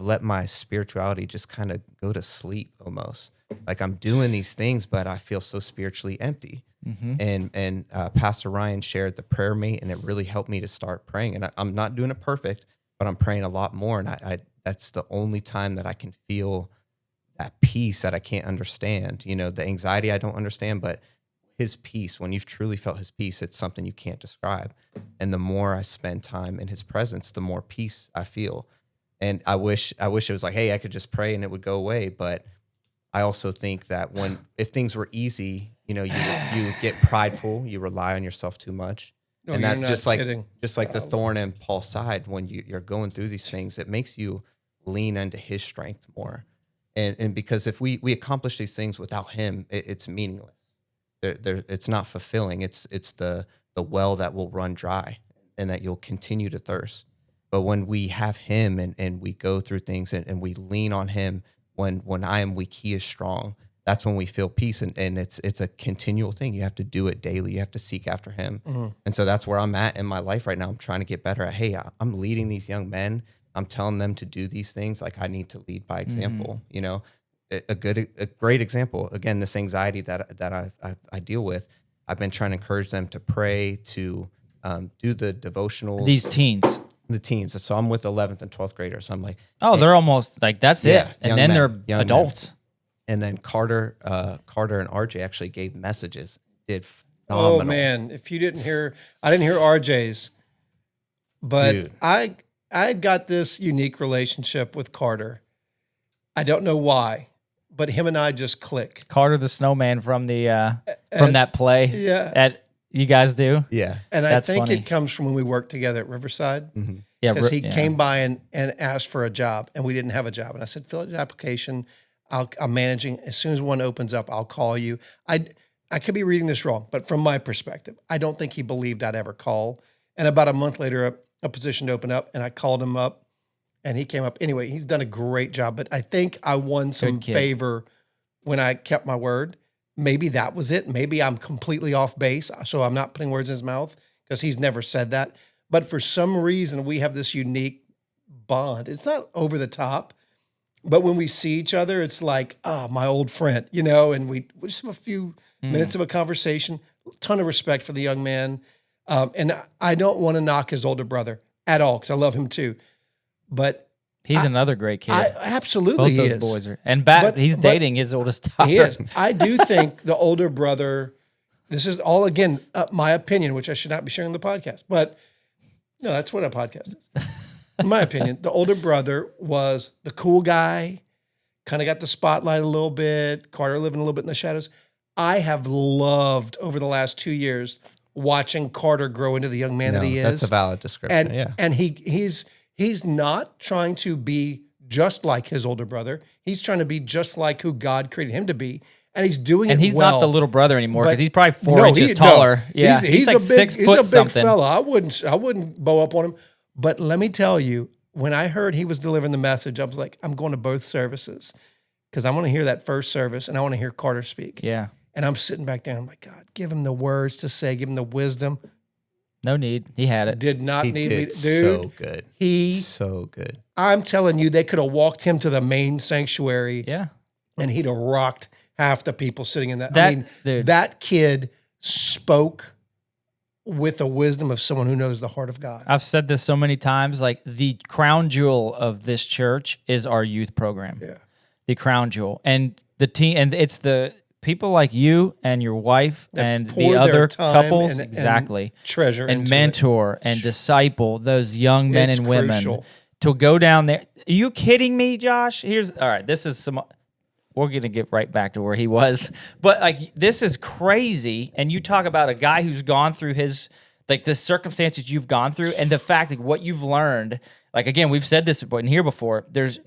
let my spirituality just kind of go to sleep almost. Like I'm doing these things, but I feel so spiritually empty. Mm-hmm. And Pastor Ryan shared the prayer mate, and it really helped me to start praying. And I'm not doing it perfect, but I'm praying a lot more. And I that's the only time that I can feel that peace that I can't understand, the anxiety I don't understand, but His peace, when you've truly felt His peace, it's something you can't describe. And the more I spend time in His presence, the more peace I feel. And I wish it was like, hey, I could just pray and it would go away. But I also think that if things were easy, you get prideful, you rely on yourself too much. No, and that you're just not like kidding. just like the thorn in Paul's side, when you're going through these things, it makes you lean into His strength more. And because if we accomplish these things without Him, it's meaningless. It's not fulfilling. It's the well that will run dry and that you'll continue to thirst. But when we have Him and we go through things and we lean on Him, when I am weak, He is strong. That's when we feel peace. And it's a continual thing. You have to do it daily. You have to seek after Him. Mm-hmm. And so that's where I'm at in my life right now. I'm trying to get better at, hey, I'm leading these young men. I'm telling them to do these things. Like I need to lead by example. A great example. Again, this anxiety that I deal with. I've been trying to encourage them to pray, to do the devotionals. These teens. The teens. So I'm with 11th and 12th graders. So I'm like, oh, they're almost like that's it, and then they're adults. Men. And then Carter and RJ actually gave messages. Did phenomenal. Oh man, if you didn't hear, I didn't hear RJ's, but dude. I got this unique relationship with Carter. I don't know why, but him and I just click. Carter the snowman from the from that play. Yeah. That you guys do. Yeah. And I think it comes from when we worked together at Riverside. Mm-hmm. Yeah. Because he came by and asked for a job, and we didn't have a job. And I said, fill out an application. I'm managing. As soon as one opens up, I'll call you. I could be reading this wrong, but from my perspective, I don't think he believed I'd ever call. And about a month later, a position opened up, and I called him up, and he came up. Anyway, he's done a great job, but I think I won some favor when I kept my word. Maybe that was it. Maybe I'm completely off base, so I'm not putting words in his mouth because he's never said that. But for some reason, we have this unique bond. It's not over the top, but when we see each other, it's like, oh, my old friend, and we just have a few minutes of a conversation, ton of respect for the young man. And I don't want to knock his older brother at all because I love him too. But he's another great kid. Absolutely, both those boys are, he's dating his oldest daughter. He is. I do think the older brother. This is all again my opinion, which I should not be sharing on the podcast. But no, that's what a podcast is. In my opinion, the older brother was the cool guy, kind of got the spotlight a little bit. Carter living a little bit in the shadows. I have loved over the last 2 years watching Carter grow into the young man that he is. That's a valid description. And he's not trying to be just like his older brother. He's trying to be just like who God created him to be. And he's doing it well. And he's not the little brother anymore because he's probably 4 inches taller. No. Yeah, he's like a big, 6 foot he's a big something. fella. I wouldn't bow up on him. But let me tell you, when I heard he was delivering the message, I was like, I'm going to both services because I want to hear that first service and I want to hear Carter speak. Yeah. And I'm sitting back there. I'm like, God, give him the words to say, give him the wisdom. No need. He had it. Did not He need did me, dude. so good. So good. I'm telling you, they could have walked him to the main sanctuary. Yeah. And he'd have rocked half the people sitting in that. Dude. That kid spoke with the wisdom of someone who knows the heart of God. I've said this so many times. Like the crown jewel of this church is our youth program. Yeah. The crown jewel. And the team, and it's the people like you and your wife That and pour the their other time couples. and Exactly. treasure and into mentor and disciple those young men It's and women crucial. to go down there. Are you kidding me, Josh? All right. This is we're going to get right back to where he was. But like, this is crazy. And you talk about a guy who's gone through the circumstances you've gone through and the fact that what you've learned, like, again, we've said this in here before, there's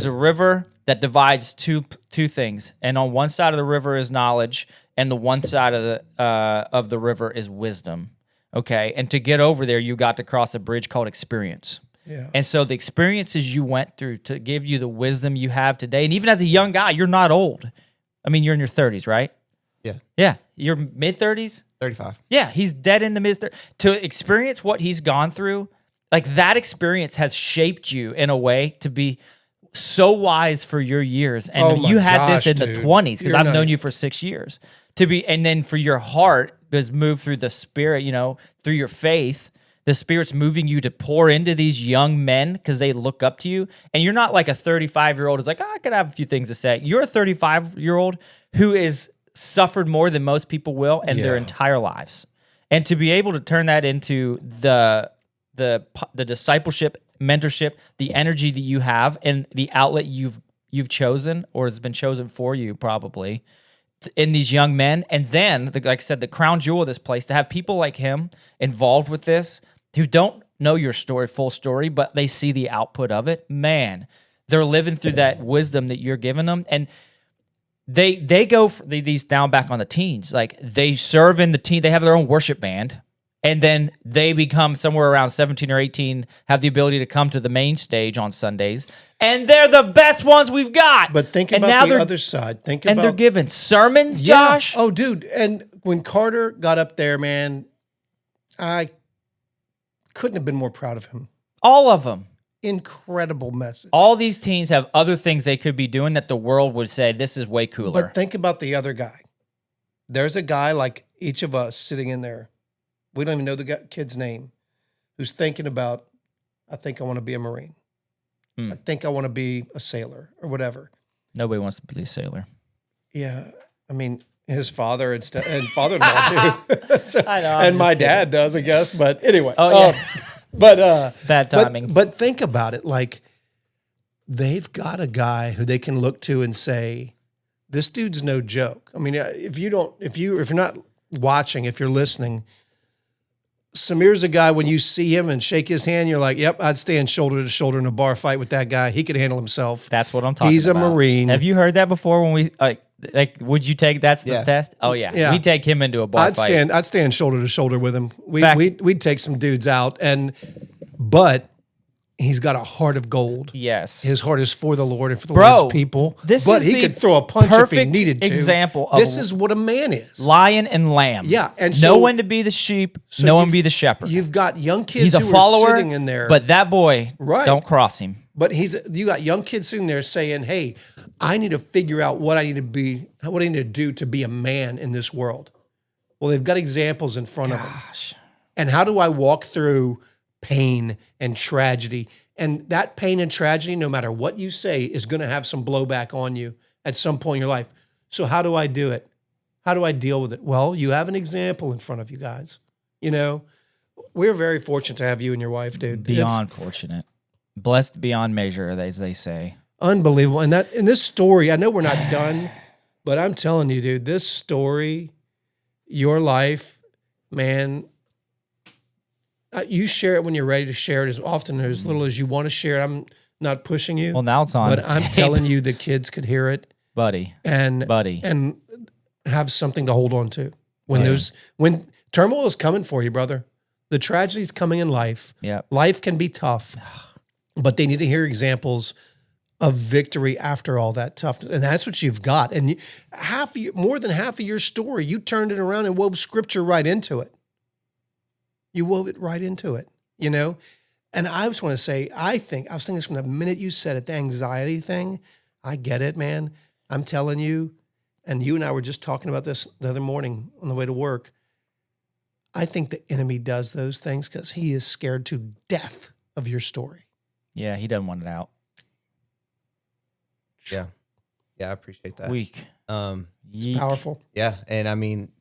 a river that divides two things. And on one side of the river is knowledge and the one side of the river is wisdom. Okay. And to get over there, you got to cross a bridge called experience. Yeah. And so the experiences you went through to give you the wisdom you have today, and even as a young guy, you're not old. I mean, you're in your 30s, right? Yeah. Yeah. You're mid-30s? 35. Yeah, he's dead in the mid-30s. To experience what he's gone through, like that experience has shaped you in a way to be so wise for your years. And Oh my you had gosh, this in dude. the 20s because You're I've not- known you for 6 years. And then for your heart was moved through the Spirit, through your faith. The Spirit's moving you to pour into these young men because they look up to you. And you're not like a 35-year-old who's like, I could have a few things to say. You're a 35-year-old who is suffered more than most people will in their Yeah. entire lives. And to be able to turn that into the discipleship, mentorship, the energy that you have and the outlet you've chosen or has been chosen for you probably in these young men. And then, like I said, the crown jewel of this place, to have people like him involved with this who don't know your story, full story, but they see the output of it, man, they're living through that wisdom that you're giving them. And they go for these now back on the teens. Like they serve in the teen, they have their own worship band. And then they become somewhere around 17 or 18, have the ability to come to the main stage on Sundays. And they're the best ones we've got. But think And about now the they're- other side. Think And about they're giving sermons, Yeah. Josh. Oh, dude. And when Carter got up there, man, I couldn't have been more proud of him. All of them. Incredible message. All these teens have other things they could be doing that the world would say, this is way cooler. But think about the other guy. There's a guy like each of us sitting in there. We don't even know the kid's name, who's thinking about, I think I want to be a Marine. I think I want to be a sailor or whatever. Nobody wants to be a sailor. Yeah. I mean, his father and father-in-law do. So- I know, I'm and my just kidding. dad does, I guess. But anyway. Oh, yeah. Bad timing. But think about it. Like, they've got a guy who they can look to and say, this dude's no joke. I mean, if you're not watching, if you're listening, Samire's a guy, when you see him and shake his hand, you're like, yep, I'd stand shoulder to shoulder in a bar fight with that guy. He could handle himself. That's what I'm talking about. He's a Marine. Have you heard that before when we, like would you take, that's the Yeah. test? Oh, yeah. Yeah. We take him into a bar fight. I'd stand shoulder to shoulder with him. Fact. We'd take some dudes out, but he's got a heart of gold. Yes. His heart is for the Lord and for the Bro, Lord's people. this But is he the could throw a punch if he perfect needed to. example of This is what a man is. Lion and lamb. Yeah, and know so- when to be the sheep, So know when to you've- be the shepherd. You've got young kids He's a who follower, are sitting in there. but that boy, Right. don't cross him. But you got young kids sitting there saying, "Hey, I need to figure out what I need to do to be a man in this world." Well, they've got examples in front of them. And how do I walk through pain and tragedy? And that pain and tragedy, no matter what you say, is going to have some blowback on you at some point in your life. So how do I do it? How do I deal with it? Well, you have an example in front of you guys. You know, we're very fortunate to have you and your wife, dude. Beyond fortunate. Blessed beyond measure, as they say. Unbelievable. And in this story, I know we're not done, but I'm telling you, dude, this story, your life, man, you share it when you're ready to share it as often or as little as you want to share it. I'm not pushing you. Well, now it's on. but I'm tape. telling you, the kids could hear it buddy. and have something to hold on to when turmoil is coming for you, brother. The tragedy's coming in life. Yep. Life can be tough. but they need to hear examples of victory after all that toughness. And that's what you've got. And more than half of your story, you turned it around and wove scripture right into it. You wove it right into it, you know? And I just want to say, I was thinking this from the minute you said it, the anxiety thing. I get it, man. I'm telling you, and you and I were just talking about this the other morning on the way to work. I think the enemy does those things because he is scared to death of your story. Yeah, he doesn't want it out. Yeah. Yeah, I appreciate that. Weak. It's powerful. Yeah. And I mean,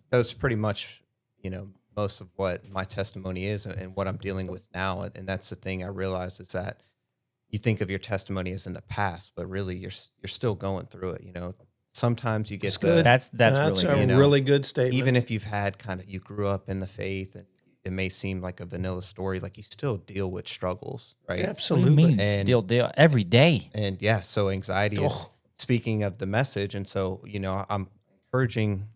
that's pretty much, most of what my testimony is and what I'm dealing with now. And that's the thing I realize is that you think of your testimony as in the past, but really you're still going through it. Sometimes you get good. That's really a good. really good statement. Even if you've had you grew up in the faith and it may seem like a vanilla story, like you still deal with struggles, right? Absolutely. What do you mean? And- Still deal every day. And yeah, so anxiety is Ugh. speaking of the message. And so, I'm encouraging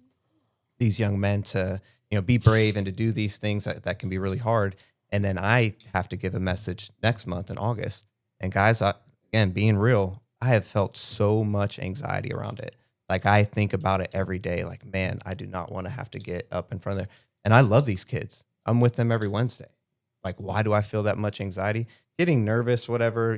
these young men to, be brave and to do these things that can be really hard. And then I have to give a message next month in August. And guys, again, being real, I have felt so much anxiety around it. Like I think about it every day. Like, man, I do not want to have to get up in front of there. And I love these kids. I'm with them every Wednesday. Like, why do I feel that much anxiety? Getting nervous, whatever,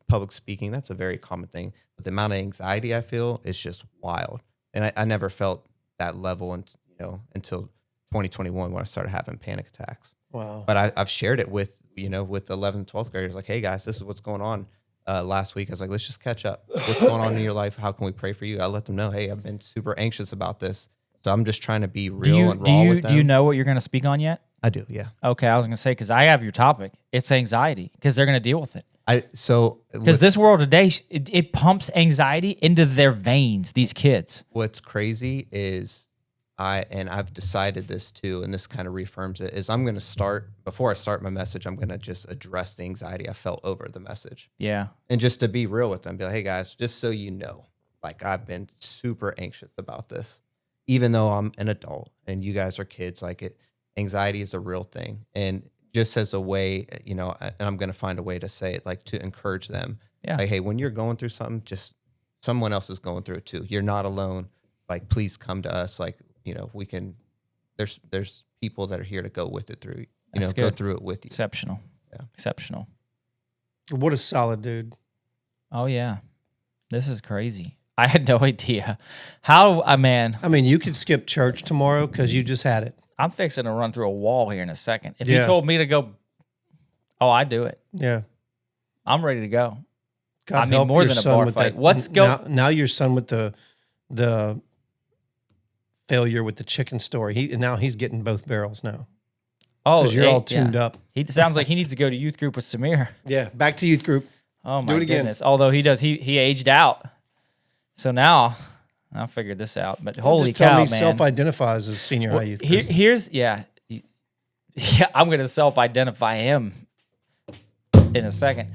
public speaking, that's a very common thing. But the amount of anxiety I feel is just wild. And I never felt that level until 2021 when I started having panic attacks. Wow. But I've shared it with 11th, 12th graders. Like, hey guys, this is what's going on. Last week, I was like, let's just catch up. What's going on in your life? How can we pray for you? I let them know, hey, I've been super anxious about this. So I'm just trying to be real and raw with them. Do you know what you're going to speak on yet? I do, yeah. Okay, I was going to say, because I have your topic. It's anxiety, because they're going to deal with it. Because this world today, it pumps anxiety into their veins, these kids. What's crazy is I've decided this too, and this kind of reaffirms it, is I'm going to start, before I start my message, I'm going to just address the anxiety I felt over the message. Yeah. And just to be real with them, be like, hey guys, just so you know, like I've been super anxious about this, even though I'm an adult and you guys are kids, anxiety is a real thing. And just as a way, and I'm going to find a way to say it, like to encourage them. Yeah. Like, hey, when you're going through something, just someone else is going through it too. You're not alone. Like, please come to us. Like, we can, there's people that are here to go with it through, That's go good. through it with you. Exceptional. Yeah. Exceptional. What a solid dude. Oh, yeah. This is crazy. I had no idea. How, man, I mean, you could skip church tomorrow because you just had it. I'm fixing to run through a wall here in a second. If Yeah. you told me to go, I'd do it. Yeah. I'm ready to go. God I mean, help more your than a son bar with fight. that. What's now your son with the failure with the chicken story. Now he's getting both barrels now. Oh, Because you're all tuned up. He sounds like he needs to go to youth group with Samire. Yeah. Back to youth group. Oh my Do it again. goodness. Although he aged out. So now I figured this out. But holy Just tell cow, me man. self-identifies as senior high youth group. Yeah, I'm gonna self-identify him in a second.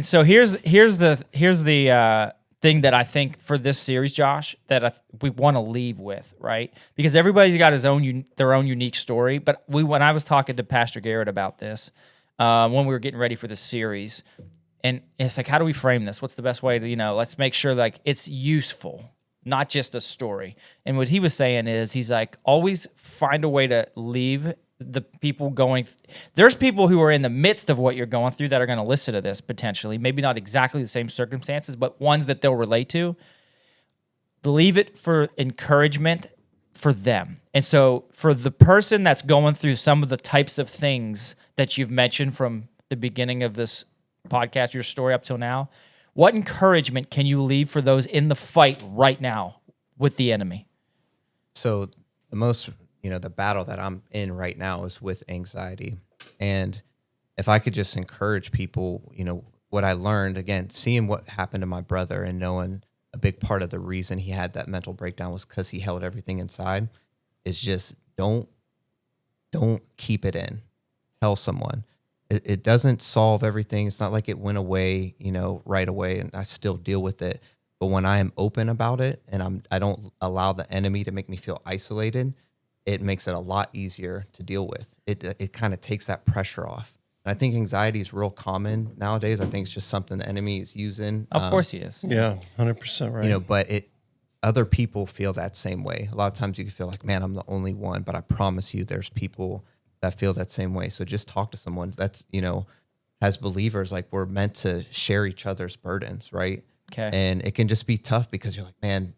So here's the thing that I think for this series, Josh, that we want to leave with, right? Because everybody's got their own unique story. But when I was talking to Pastor Garrett about this, when we were getting ready for this series, and it's like, how do we frame this? What's the best way to, let's make sure like it's useful, not just a story. And what he was saying is, he's like, always find a way to leave the people going. There's people who are in the midst of what you're going through that are going to listen to this potentially, maybe not exactly the same circumstances, but ones that they'll relate to. Leave it for encouragement for them. And so for the person that's going through some of the types of things that you've mentioned from the beginning of this podcast, your story up till now, what encouragement can you leave for those in the fight right now with the enemy? So the most, the battle that I'm in right now is with anxiety. And if I could just encourage people, what I learned, again, seeing what happened to my brother and knowing a big part of the reason he had that mental breakdown was because he held everything inside, is just don't keep it in. Tell someone. It doesn't solve everything. It's not like it went away, right away, and I still deal with it. But when I am open about it and I don't allow the enemy to make me feel isolated, it makes it a lot easier to deal with. It kind of takes that pressure off. I think anxiety is real common nowadays. I think it's just something the enemy is using. Of course he is. Yeah, 100% right. But other people feel that same way. A lot of times you can feel like, man, I'm the only one, but I promise you there's people that feel that same way. So just talk to someone that's, as believers, like we're meant to share each other's burdens, right? Okay. And it can just be tough because you're like, man,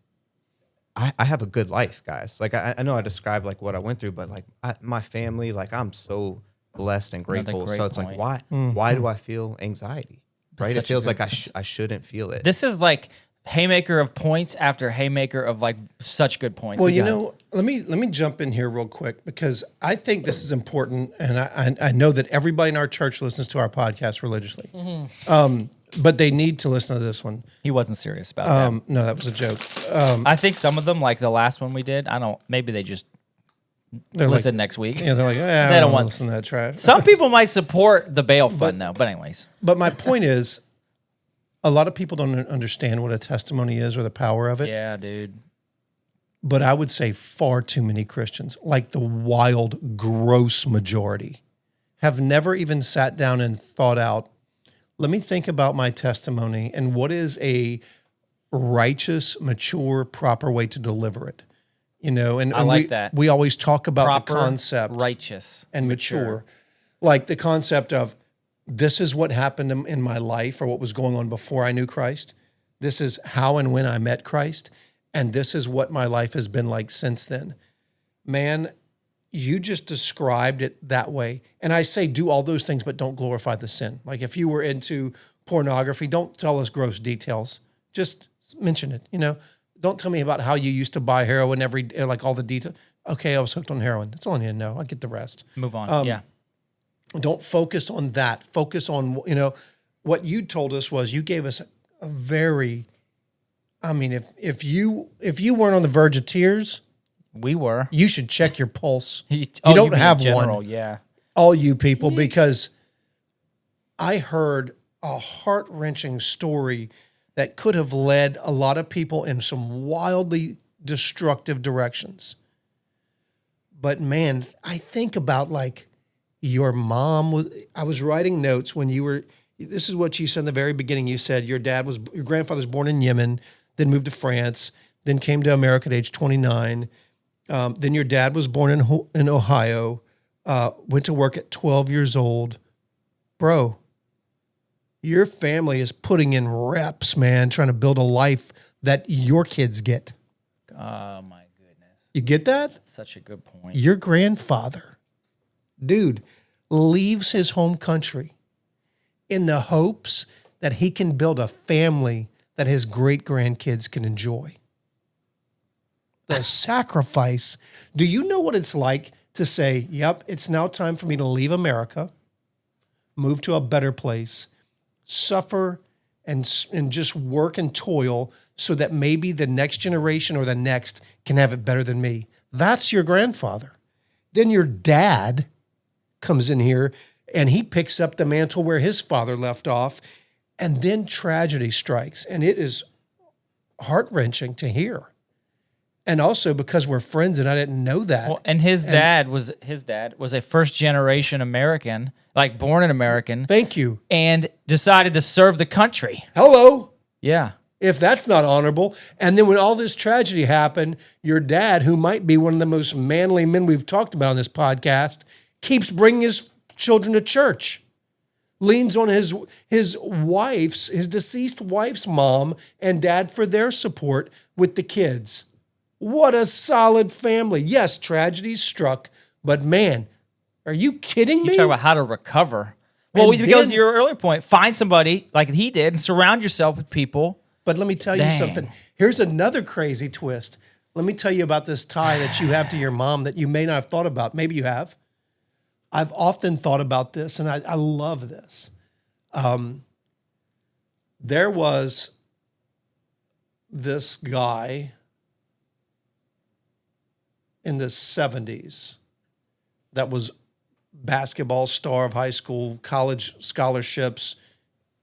I have a good life, guys. Like I know I described like what I went through, but like my family, like I'm so blessed and grateful. great So it's point. like, why do I feel anxiety? Right? It such a feels good like I shouldn't feel it. This is like haymaker of points after haymaker of like such good points. Well, Again. let me jump in here real quick because I think this is important, and I know that everybody in our church listens to our podcast religiously, but they need to listen to this one. He wasn't serious about that. No, that was a joke. I think some of them, like the last one we did, maybe they just They're listen like, next week. yeah, they're like, I They don't don't want- want to listen to that trash. Some people might support the bail fund though, but anyways. But my point is, a lot of people don't understand what a testimony is or the power of it. Yeah, dude. But I would say far too many Christians, like the wild, gross majority, have never even sat down and thought out, let me think about my testimony and what is a righteous, mature, proper way to deliver it. And I like that. We always talk about Proper, the concept righteous, and mature. Like the concept of this is what happened in my life or what was going on before I knew Christ. This is how and when I met Christ. And this is what my life has been like since then. Man, you just described it that way. And I say do all those things, but don't glorify the sin. Like if you were into pornography, don't tell us gross details. Just mention it, Don't tell me about how you used to buy heroin like all the details. Okay, I was hooked on heroin. That's all I need to know. I get the rest. Move on. Yeah. Don't focus on that. Focus on, what you told us was you gave us a very, if you weren't on the verge of tears, We were. you should check your pulse. You don't mean have in general, one. Yeah. All you people, because I heard a heart-wrenching story that could have led a lot of people in some wildly destructive directions. But man, I think about like your mom I was writing notes when this is what you said in the very beginning. You said your grandfather was born in Yemen, then moved to France, then came to America at age 29. Then your dad was born in Ohio, went to work at 12 years old. Bro, your family is putting in reps, man, trying to build a life that your kids get. Oh my goodness. You get that? Such a good point. Your grandfather, dude, leaves his home country in the hopes that he can build a family that his great-grandkids can enjoy. The sacrifice. Do you know what it's like to say, yep, it's now time for me to leave America, move to a better place, suffer and just work and toil so that maybe the next generation or the next can have it better than me? That's your grandfather. Then your dad comes in here and he picks up the mantle where his father left off, and then tragedy strikes. And it is heart-wrenching to hear. And also because we're friends and I didn't know that. Well, and his dad was a first generation American, like born an American, Thank you. and decided to serve the country. Hello. Yeah. If that's not honorable. And then when all this tragedy happened, your dad, who might be one of the most manly men we've talked about on this podcast, keeps bringing his children to church, leans on his deceased wife's mom and dad for their support with the kids. What a solid family. Yes, tragedy struck, but man, are you kidding me? You talk about how to recover. Well, And because then- your earlier point, find somebody like he did and surround yourself with people. But let me tell you Dang. something. Here's another crazy twist. Let me tell you about this tie that you have to your mom that you may not have thought about. Maybe you have. I've often thought about this, and I love this. There was this guy in the 70s that was basketball star of high school, college scholarships.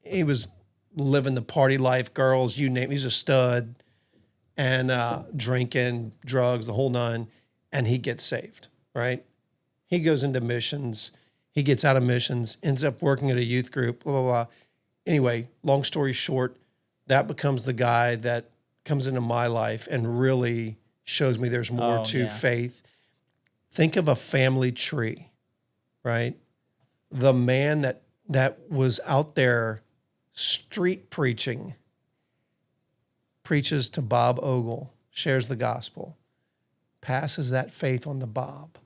He was living the party life, girls, you name it. He's a stud, and drinking, drugs, the whole nine, and he gets saved, right? He goes into missions. He gets out of missions, ends up working at a youth group, blah, blah, blah. Anyway, long story short, that becomes the guy that comes into my life and really shows me there's more to faith. Think of a family tree, right? The man that was out there street preaching, preaches to Bob Ogle, shares the gospel, passes that faith on to Bob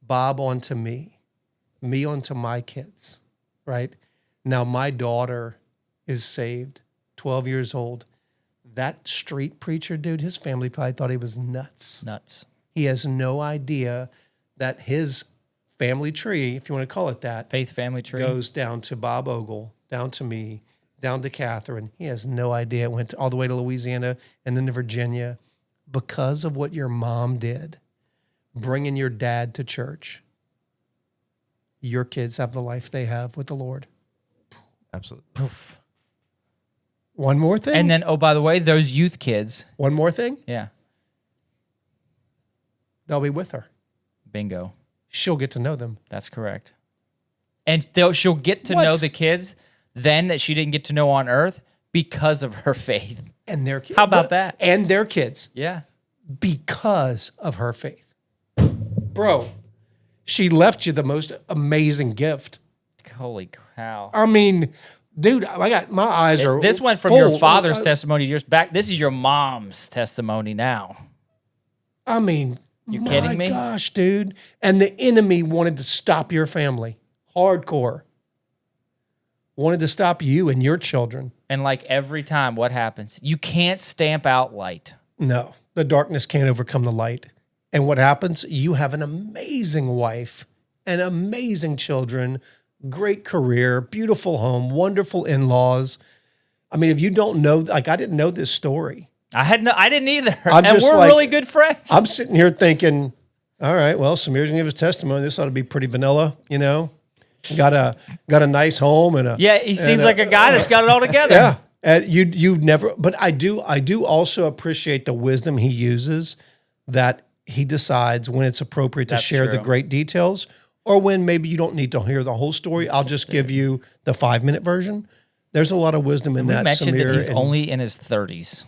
onto me onto my kids, right? Now my daughter is saved, 12 years old. That street preacher dude, his family probably thought he was nuts. He has no idea that his family tree, if you want to call it that, faith family tree, goes down to Bob Ogle, down to me, down to Catherine. He has no idea. It went all the way to Louisiana and then to Virginia because of what your mom did, bringing your dad to church. Your kids have the life they have with the Lord. Absolutely. Poof. One more thing. And then, oh, by the way, those youth kids. One more thing. Yeah. They'll be with her. Bingo. She'll get to know them. That's correct. And she'll get to know the kids then that she didn't get to know on earth because of her faith. And their kids. How about that? And their kids. Yeah. Because of her faith. Bro, she left you the most amazing gift. Holy cow. I mean, dude, I got my eyes are This went from full. your father's testimony years back. This is your mom's testimony now. I mean, you kidding me? My gosh, dude. And the enemy wanted to stop your family. Hardcore. Wanted to stop you and your children. And like every time, what happens? You can't stamp out light. No, the darkness can't overcome the light. And what happens? You have an amazing wife and amazing children, great career, beautiful home, wonderful in-laws. I mean, if you don't know, like I didn't know this story. I didn't either. I'm and just we're like, really good friends. I'm sitting here thinking, all right, well, Samire's gonna give his testimony. This ought to be pretty vanilla, you know. Got a nice home and he seems like a guy that's got it all together. Yeah. And you never, but I do also appreciate the wisdom he uses, that he decides when it's appropriate to share the great details, or when maybe you don't need to hear the whole story. I'll just give you the 5-minute version. There's a lot of wisdom in that. Mentioned Samire, that he's only in his 30s.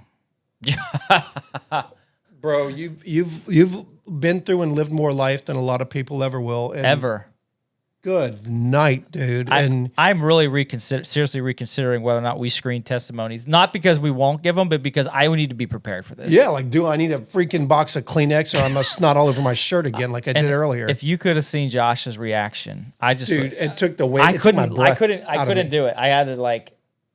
Bro, you've been through and lived more life than a lot of people ever will. And Ever. Good night, dude. I'm really seriously reconsidering whether or not we screen testimonies. Not because we won't give them, but because I would need to be prepared for this. Yeah, like, do I need a freaking box of Kleenex, or I must snot all over my shirt again like I did earlier? If you could have seen Josh's reaction, it took the weight. I couldn't do it. I had to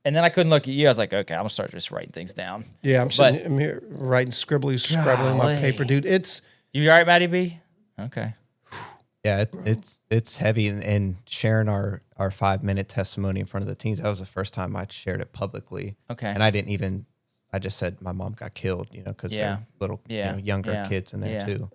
and then I couldn't look at you. I was like, okay, I'm gonna start just writing things down. Yeah, I'm here writing scribbling my paper, dude. You all right, Matty B? Okay. Yeah, it's heavy, and sharing our 5-minute testimony in front of the teens. That was the first time I shared it publicly. Okay. And I just said my mom got killed, because they're little, younger kids in there too.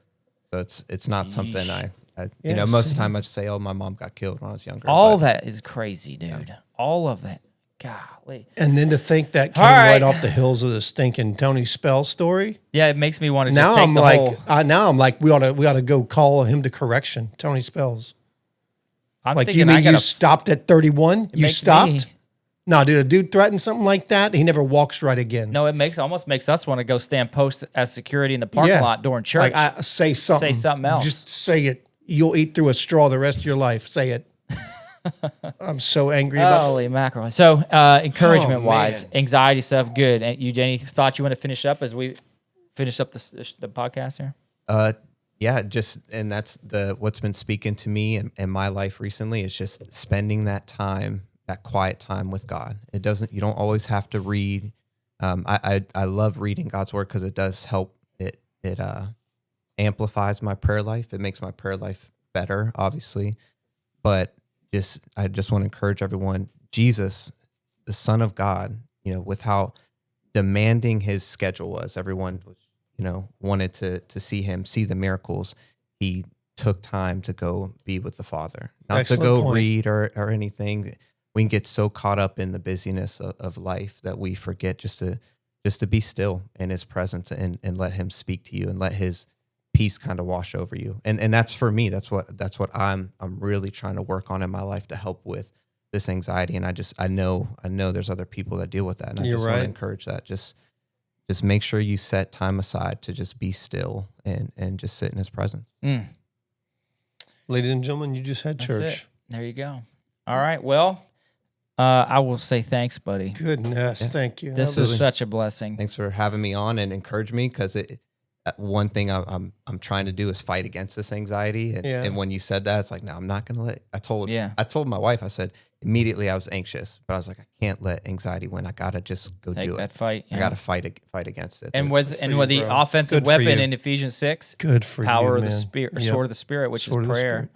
So it's not something I most of the time I just say, oh, my mom got killed when I was younger. That is crazy, dude. Yeah. All of that. Golly. And then to think that came right off the hills of the stinking Tony Spell story. Yeah, it makes me want to now just take I'm the like, whole... now I'm like, we ought to go call him to correction. Tony Spells. I'm like, thinking you mean you stopped at 31? You stopped? No, dude, a dude threatened something like that, he never walks right again. No, it almost makes us want to go stand post as security in the parking lot during church. Like, say something. Say something else. Just say it. You'll eat through a straw the rest of your life. Say it. I'm so angry about Holy mackerel. So, encouragement-wise, anxiety stuff, good. And you, any thoughts you want to finish up as we finish up the podcast here? Yeah, and that's what's been speaking to me in my life recently is just spending that time, that quiet time with God. You don't always have to read. I love reading God's word because it does help. It amplifies my prayer life. It makes my prayer life better, obviously. But I just want to encourage everyone, Jesus, the Son of God, with how demanding his schedule was, everyone was, wanted to see him, see the miracles. He took time to go be with the Father, not Excellent to go point. read or anything. We can get so caught up in the busyness of life that we forget just to be still in his presence and let him speak to you and let his peace kind of wash over you. And that's for me. That's what I'm really trying to work on in my life to help with this anxiety. And I know there's other people that deal with that. And I just want to encourage that. Just make sure you set time aside to just be still and just sit in his presence. Ladies and gentlemen, you just had church. There you go. All right. Well, I will say thanks, buddy. Goodness, thank you. This is such a blessing. Thanks for having me on and encourage me, because one thing I'm trying to do is fight against this anxiety. And when you said that, it's like, no, I'm not going to let. I told my wife, I said, immediately I was anxious, but I was like, I can't let anxiety win. I got to just go do it. Fight. I got to fight against it. And with the offensive weapon in Ephesians 6, good for power you, of the Spirit, or sword of the Spirit, which is prayer.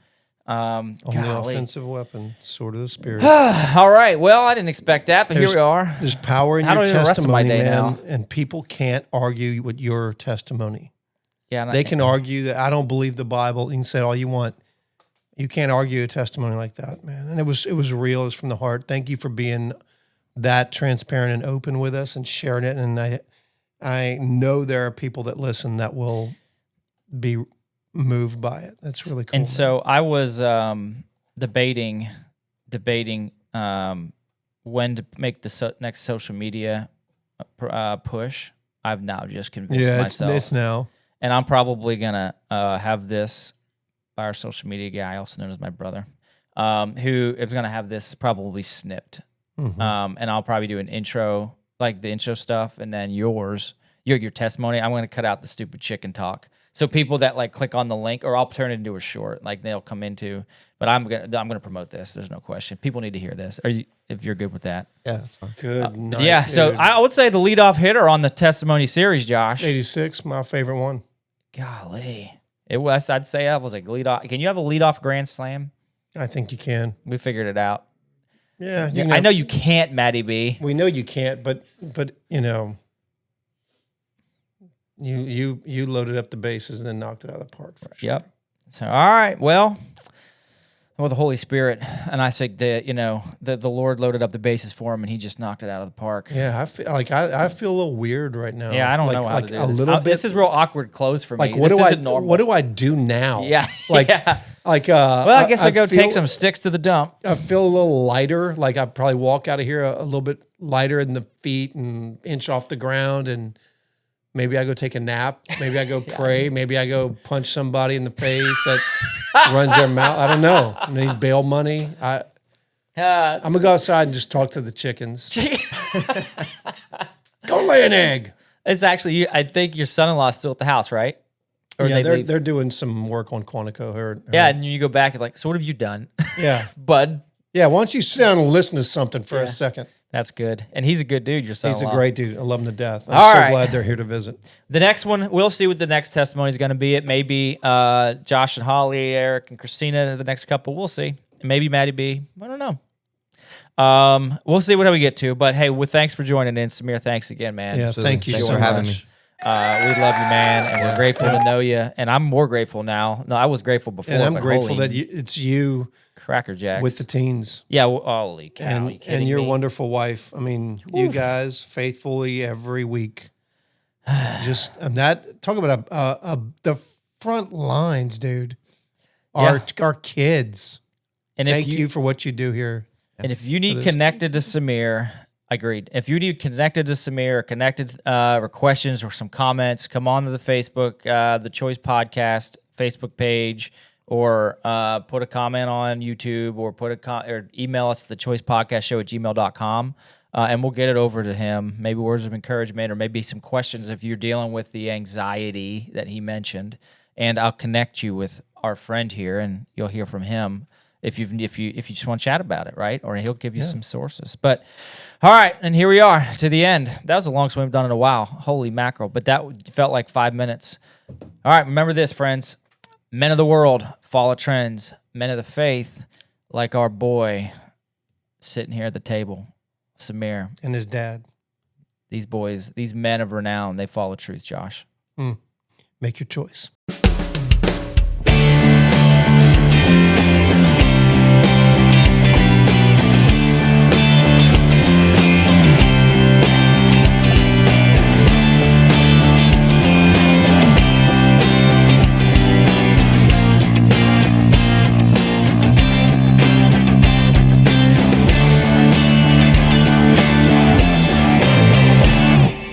Only offensive weapon, sword of the Spirit. All right. Well, I didn't expect that, but here we are. There's power in your testimony, man, and people can't argue with your testimony. Yeah, they can argue that I don't believe the Bible. You can say all you want. You can't argue a testimony like that, man. And it was real. It was from the heart. Thank you for being that transparent and open with us and sharing it. And I know there are people that listen that will be moved by it. That's really cool. And so I was debating when to make the next social media push. I've now just convinced myself. It's now. And I'm probably going to have this by our social media guy, also known as my brother, who is going to have this probably snipped. Mm-hmm. And I'll probably do an intro, like the intro stuff, and then your testimony. I'm going to cut out the stupid chicken talk. So people that like click on the link, or I'll turn it into a short, like they'll come into. But I'm gonna promote this. There's no question. People need to hear this. If you're good with that? Yeah, that's fine. Good night. Yeah. Dude. So I would say the leadoff hitter on the testimony series, Josh. 86, my favorite one. Golly, it was. I'd say I was like leadoff. Can you have a leadoff grand slam? I think you can. We figured it out. Yeah, I know you can't, Matty B. We know you can't, but you know. You loaded up the bases and then knocked it out of the park for sure. Yep. So all right, well, the Holy Spirit, and I think that the Lord loaded up the bases for him, and he just knocked it out of the park. Yeah, I feel like I feel a little weird right now. Yeah, I don't know how to do a this. little bit. This is real awkward close for me. Like what do I do now? Yeah, like well, I guess I go take some sticks to the dump. I feel a little lighter. Like I probably walk out of here a little bit lighter in the feet and inch off the ground, and maybe I go take a nap. Maybe I go pray. Maybe I go punch somebody in the face that runs their mouth. I don't know. I need bail money. I'm going to go outside and just talk to the chickens. Go lay an egg. It's actually, I think your son-in-law's still at the house, right? Or yeah, they're doing some work on Quantico. Yeah, and you go back and like, so what have you done? Yeah. Bud? Yeah, why don't you sit down and listen to something for a second? That's good. And he's a good dude, your son-in-law. He's a great dude. I love him to death. I'm glad they're here to visit. The next one, we'll see what the next testimony is going to be. It may be Josh and Holly, Eric and Christina, the next couple. We'll see. Maybe Maddie B. I don't know. We'll see what we get to. But hey, thanks for joining in. Samire, thanks again, man. Yeah, thank you Thanks so for having much. me. We love you, man, and we're grateful to know you. And I'm more grateful now. No, I was grateful before. And I'm grateful that it's you Cracker Jacks with the teens. Yeah, well, holy cow! And your wonderful wife. I mean, you guys faithfully every week. Just talk about the front lines, dude. Our kids. And thank you for what you do here. And if you need connected to Samire, agreed. If you need connected to Samire, connected or questions or some comments, come on to the Facebook, the Choice Podcast Facebook page, or put a comment on YouTube, or or email us at thechoicepodcastshow@gmail.com, and we'll get it over to him. Maybe words of encouragement, or maybe some questions if you're dealing with the anxiety that he mentioned, and I'll connect you with our friend here, and you'll hear from him. If you just want to chat about it, right? Or he'll give you some sources. But all right, and here we are to the end. That was the longest we've done in a while. Holy mackerel! But that felt like 5 minutes. All right, remember this, friends: men of the world follow trends. Men of the faith, like our boy sitting here at the table, Samire and his dad. These boys, these men of renown, they follow truth. Josh, make your choice.